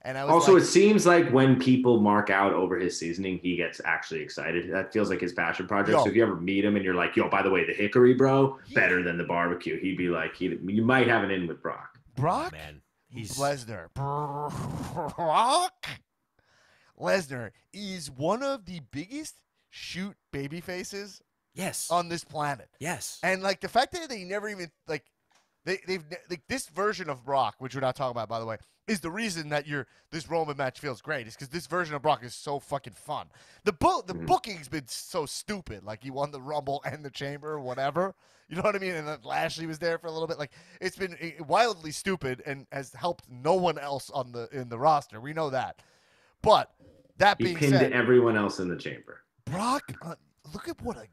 And I was also, it seems like when people mark out over his seasoning, he gets actually excited. That feels like his passion project. So if you ever meet him and you're like, "Yo, by the way, the hickory, bro, better than the barbecue," he'd be like, "You might have an in with Brock." Brock, man, he's Lesnar. Brock Lesnar is one of the biggest shoot baby faces. Yes. On this planet. Yes. And like the fact that they never even like. They've like this version of Brock, which we're not talking about, by the way, is the reason that this Roman match feels great. Is because this version of Brock is so fucking fun. The booking's been so stupid. Like he won the Rumble and the Chamber, whatever. You know what I mean? And then Lashley was there for a little bit. Like it's been wildly stupid and has helped no one else in the roster. We know that. But that being said, he pinned everyone else in the Chamber. Brock, look at what a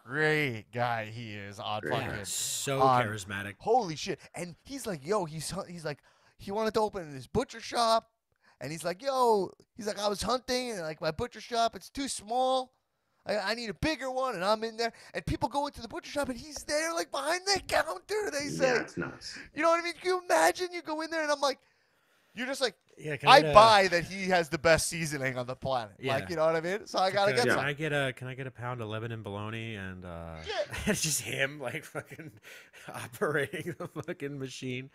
great guy he is on fucking so charismatic. Holy shit. And he's like, yo, he's like, he wanted to open his butcher shop. And he's like, yo, I was hunting and like my butcher shop, it's too small. I need a bigger one. And I'm in there. And people go into the butcher shop and he's there like behind the counter, they say. Yeah, it's nuts. You know what I mean? Can you imagine you go in there and I'm like, you're just like, I buy that he has the best seasoning on the planet. Yeah. Like, you know what I mean? So I gotta get some. Can I get a pound of Lebanon bologna and it's just him like fucking operating the fucking machine.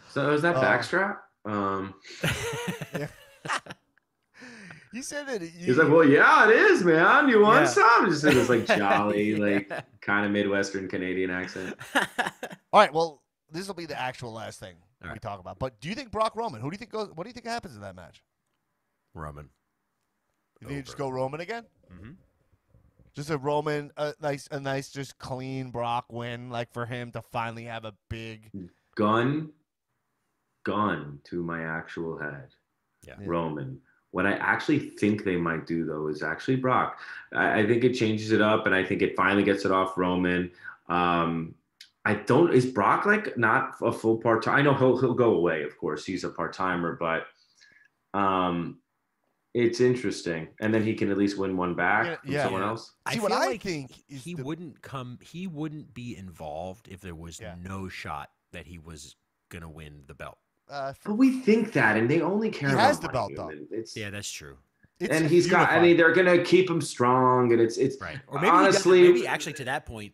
So is that backstrap? Yeah. He said that he's like, well, yeah, it is, man. You want some? Just in this like jolly, like kind of Midwestern Canadian accent. All right, well, this will be the actual last thing we talk about. But do you think Brock Roman? Who do you think goes? What do you think happens in that match? Roman. You think you just go Roman again? Mm-hmm. Just a Roman, a nice, just clean Brock win, like for him to finally have a big gun to my actual head. Yeah. Roman. What I actually think they might do though is actually Brock. I think it changes it up, and I think it finally gets it off Roman. Is Brock like not a full part-time? I know he'll go away, of course. He's a part-timer, but it's interesting. And then he can at least win one back from someone else. See, what I think is he wouldn't be involved if there was no shot that he was gonna win the belt. But we think that, and they only care about the belt though. That's true. And he's got. I mean, they're gonna keep him strong, and it's right. Or maybe honestly, maybe actually to that point,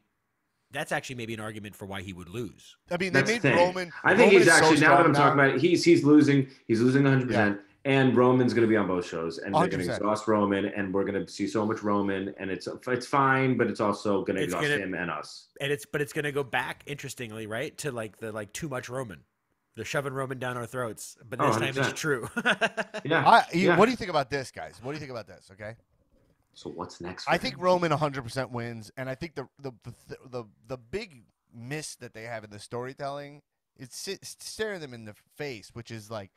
that's actually maybe an argument for why he would lose. I mean, they made Roman. I think he's actually now that I'm talking about it, he's losing. He's losing 100%, and Roman's gonna be on both shows, and they're gonna exhaust Roman, and we're gonna see so much Roman, and it's fine, but it's also gonna exhaust him and us. And it's gonna go back interestingly, right, to like too much Roman. They're shoving Roman down our throats, but this time it's true. What do you think about this, guys? What do you think about this? Okay. So what's next? I think Roman 100% wins, and I think the big miss that they have in the storytelling is staring them in the face, which is like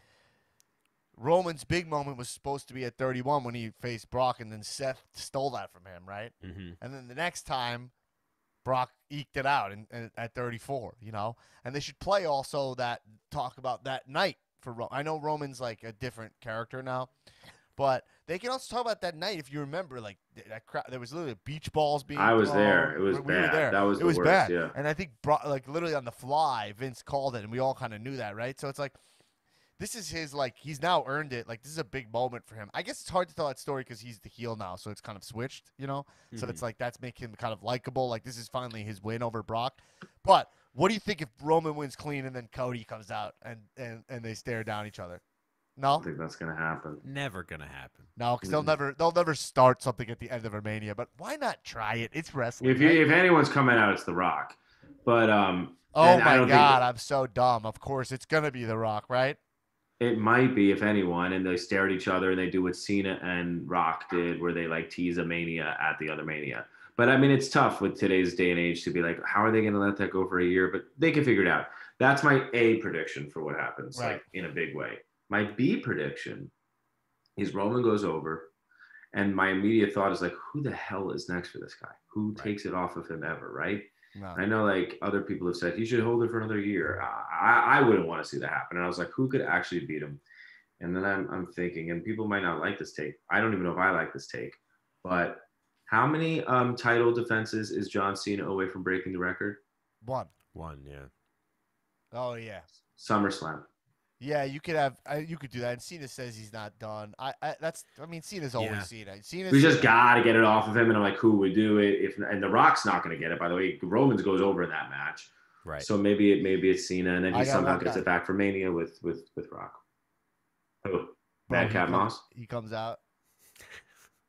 Roman's big moment was supposed to be at 31 when he faced Brock, and then Seth stole that from him, right? Mm-hmm. And then the next time, Brock eked it out at 34, you know? And they should play also talk about that night for Roman. I know Roman's like a different character now, but they can also talk about that night if you remember, like that crowd. There was literally beach balls being. I was there. It was bad. Were there. That was it was worst, bad. Yeah. And I think like literally on the fly, Vince called it, and we all kind of knew that, right? So it's like this is his he's now earned it. Like this is a big moment for him. I guess it's hard to tell that story because he's the heel now, so it's kind of switched, you know. Mm-hmm. So it's like that's making him kind of likable. Like this is finally his win over Brock. But What do you think if Roman wins clean and then Cody comes out and they stare down each other? No, I think that's gonna happen. Never gonna happen. No, because they'll never start something at the end of a Mania. But why not try it? It's wrestling. If anyone's coming out, it's The Rock. But oh my God, I'm so dumb. Of course, it's gonna be The Rock, right? It might be, if anyone, and they stare at each other and they do what Cena and Rock did, where they like tease a Mania at the other Mania. But I mean, it's tough with today's day and age to be like, how are they going to let that go for a year? But they can figure it out. That's my A prediction for what happens, like in a big way. My B prediction is Roman goes over, and my immediate thought is like, who the hell is next for this guy? Who takes it off of him ever, right? No. I know like other people have said he should hold it for another year. I wouldn't want to see that happen. And I was like, who could actually beat him? And then I'm thinking, and people might not like this take. I don't even know if I like this take, but how many title defenses is John Cena away from breaking the record? One, yeah. Oh, yeah. SummerSlam. Yeah, you could do that. And Cena says he's not done. Cena's always Cena. We just got to get it off of him. And I'm like, who would do it? And The Rock's not going to get it, by the way. Romans goes over in that match. Right. So maybe it's Cena. And then he somehow gets it back for Mania with Rock. Who? Madcap Moss? He comes out.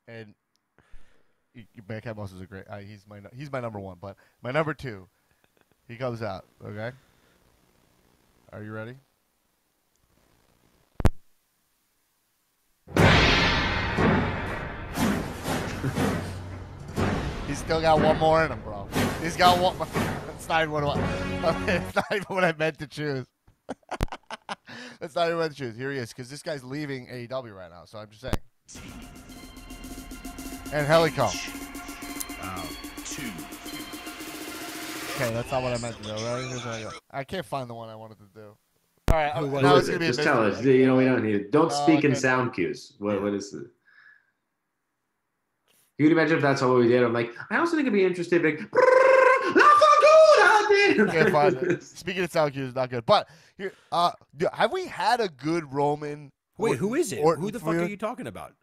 And Madcap Moss is a great. He's my number one, but my number two, he comes out. Okay, are you ready? He's still got one more in him, bro. He's got one. That's not even it's not even what I meant to choose. That's not even what I meant to choose. Here he is, because this guy's leaving AEW right now. So I'm just saying. And Helicom. Okay, that's not what I meant to do. Right? Here's what I go. I can't find the one I wanted to do. All right, now it's gonna be just tell us. We don't need it. Don't speak in sound cues. What is it? You can imagine if that's all we did. I'm like, I also think it'd be interesting. Like, can't find it. Speaking of sound cues, is not good. But here, have we had a good Roman? Wait, who is it? Who the fuck are you talking about?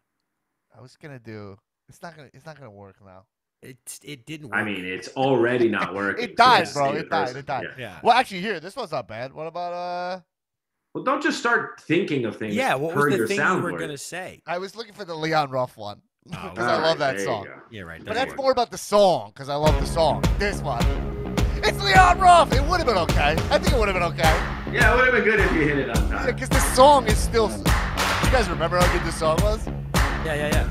I was gonna do. It's not gonna work now. It didn't work. I mean, it's already not working. It died, bro. It died. Yeah. Well, actually, here, this one's not bad. What about Well, don't just start thinking of things. Yeah, what was the thing you were gonna say? I was looking for the Leon Ruff one because I love that song. Yeah, right. But that's more about the song because I love the song. This one, it's Leon Ruff. It would have been okay. I think it would have been okay. Yeah, it would have been good if you hit it on time. Yeah, because the song is still. You guys remember how good this song was? Yeah.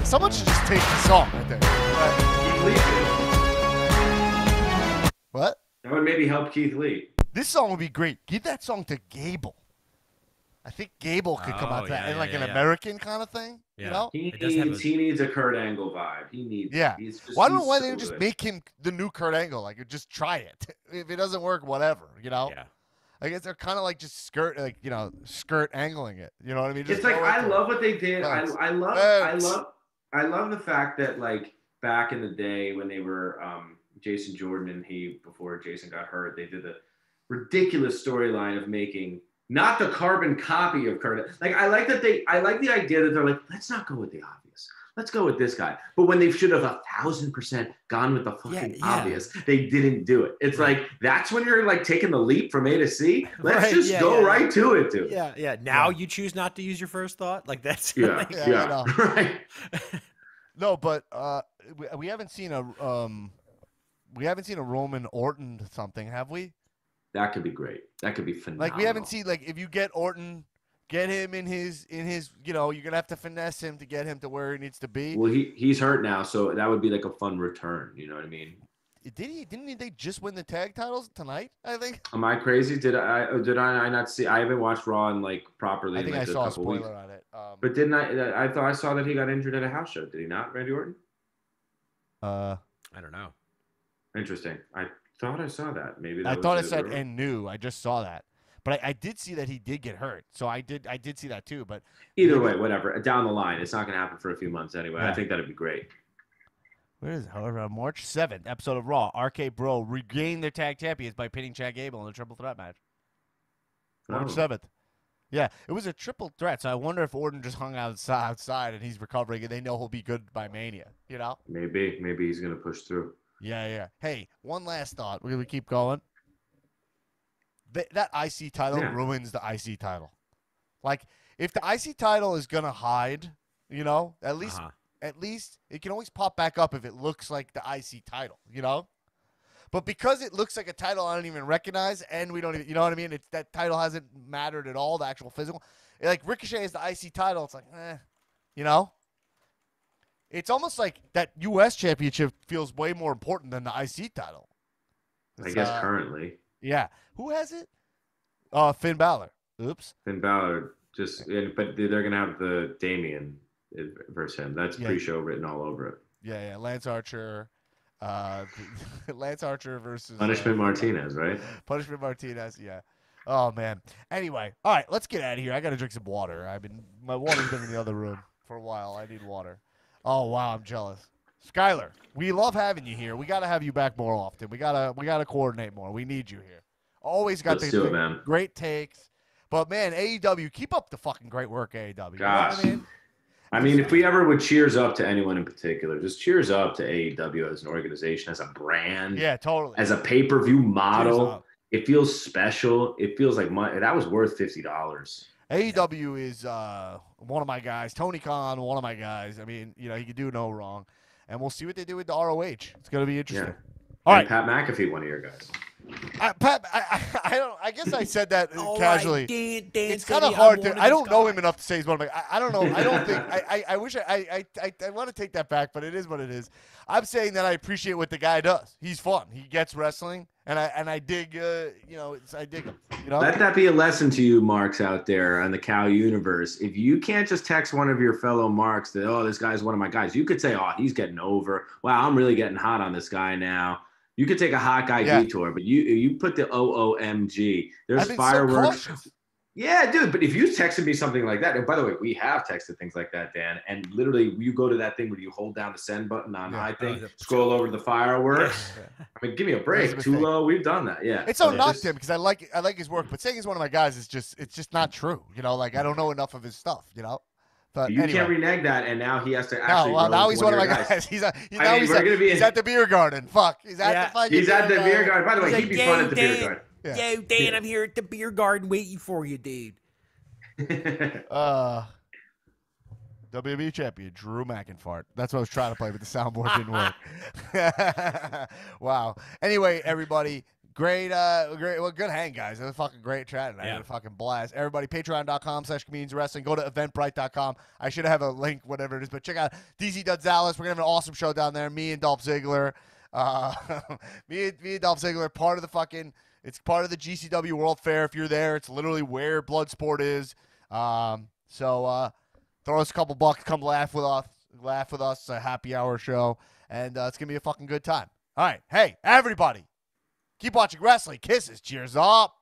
Someone should just take the song, I think. What? That would maybe help Keith Lee. This song would be great. Give that song to Gable. I think Gable could come out to that in like an American kind of thing. Yeah. You know? He needs a Kurt Angle vibe. He needs. Yeah. Well, I don't know why they didn't just make him the new Kurt Angle. Like, just try it. If it doesn't work, whatever. You know. Yeah. I guess they're kind of like just skirt angling it. You know what I mean? Just it's like I love what they did. I love the fact that like back in the day when they were Jason Jordan and before Jason got hurt, they did the ridiculous storyline of making not the carbon copy of Kurt. Like I like the idea that they're like, let's not go with the obvious. Let's go with this guy. But when they should have 1,000% gone with the fucking obvious, they didn't do it. It's like, that's when you're like taking the leap from A to C. Let's just go right to it, dude. Yeah. Now you choose not to use your first thought? Like that's right. No, but we haven't seen a Roman Orton something, have we? That could be great. That could be phenomenal. Like we haven't seen if you get Orton, get him in his you're gonna have to finesse him to get him to where he needs to be. Well, he's hurt now, so that would be like a fun return. You know what I mean? Didn't they just win the tag titles tonight? I think. Am I crazy? Did I not see? I haven't watched Raw in properly. I think I saw a spoiler weeks. on it. But didn't I? I thought I saw that he got injured at a house show. Did he not, Randy Orton? I don't know. Interesting. I thought I saw that. Maybe I thought it said and new. I just saw that. But I did see that he did get hurt, so I did see that too. But either way, whatever. Down the line, it's not going to happen for a few months anyway. Yeah. I think that'd be great. Where is it? However, March 7th, episode of Raw, RK Bro regained their tag champions by pinning Chad Gable in a triple threat match. March 7th. Yeah, it was a triple threat, so I wonder if Orton just hung outside and he's recovering, and they know he'll be good by Mania. You know? Maybe he's going to push through. Yeah. Hey, one last thought. We're going to keep going. That IC title ruins the IC title. Like, if the IC title is going to hide, at least it can always pop back up if it looks like the IC title, But because it looks like a title I don't even recognize, and we don't even, you know what I mean? That title hasn't mattered at all, the actual physical. Like, Ricochet is the IC title. It's like, It's almost like that U.S. championship feels way more important than the IC title. I guess currently. Yeah. Who has it? Finn Balor. Oops. Finn Balor. But they're going to have the Damian versus him. That's pre-show written all over it. Yeah. Lance Archer. Lance Archer versus Punishment Martinez, right? Punishment Martinez, yeah. Oh man. Anyway, all right, let's get out of here. I gotta drink some water. My water's been in the other room for a while. I need water. Oh wow, I'm jealous. Skylar, we love having you here. We gotta have you back more often. We gotta coordinate more. We need you here. Always got the great takes. But man, AEW, keep up the fucking great work, AEW. Gosh. You know what I mean, if we ever would cheers up to anyone in particular, just cheers up to AEW as an organization, as a brand. Yeah, totally. As a pay-per-view model. It feels special. It feels like money. That was worth $50. AEW is one of my guys. Tony Khan, one of my guys. I mean, he could do no wrong. And we'll see what they do with the ROH. It's going to be interesting. Yeah. All right. Pat McAfee, one of your guys. Pat, I guess I said that casually. Right, Dan it's kind of hard to. I don't know him enough to say he's one of my. I don't know. I don't think. I wish I want to take that back, but it is what it is. I'm saying that I appreciate what the guy does. He's fun. He gets wrestling, and I dig. I dig him. Let that be a lesson to you, Marks out there on the Cow universe. If you can't just text one of your fellow Marks that this guy's one of my guys, you could say, he's getting over. Wow, I'm really getting hot on this guy now. You could take a hot guy detour, but you put the OOMG. There's fireworks. So yeah, dude. But if you texted me something like that, and by the way, we have texted things like that, Dan. And literally, you go to that thing where you hold down the send button on high thing, scroll over to the fireworks. Yeah. I mean, give me a break. Tulo, we've done that. Yeah. It's so knocked him because I like his work, but saying he's one of my guys is just not true. Like I don't know enough of his stuff. But you can't renege that, and now he has to actually. Now he's one of my guys. He's at the beer garden. Fuck, he's at the beer garden. By the way, he'd be fun at the beer garden. Yeah. Yo, Dan, I'm here at the beer garden waiting for you, dude. WWE champion Drew McIntyre. That's what I was trying to play, but the soundboard didn't work. Wow. Anyway, everybody. Great, good hang, guys. It was a fucking great chat, and I had a fucking blast. Everybody, patreon.com/comedians wrestling. Go to eventbrite.com. I should have a link, whatever it is, but check out DZ Dallas. We're going to have an awesome show down there. Me and Dolph Ziggler. Me and Dolph Ziggler, it's part of the GCW World Fair. If you're there, it's literally where Bloodsport is. So throw us a couple bucks. Come laugh with us. It's a happy hour show, and it's going to be a fucking good time. All right. Hey, everybody. Keep watching wrestling. Kisses. Cheers up.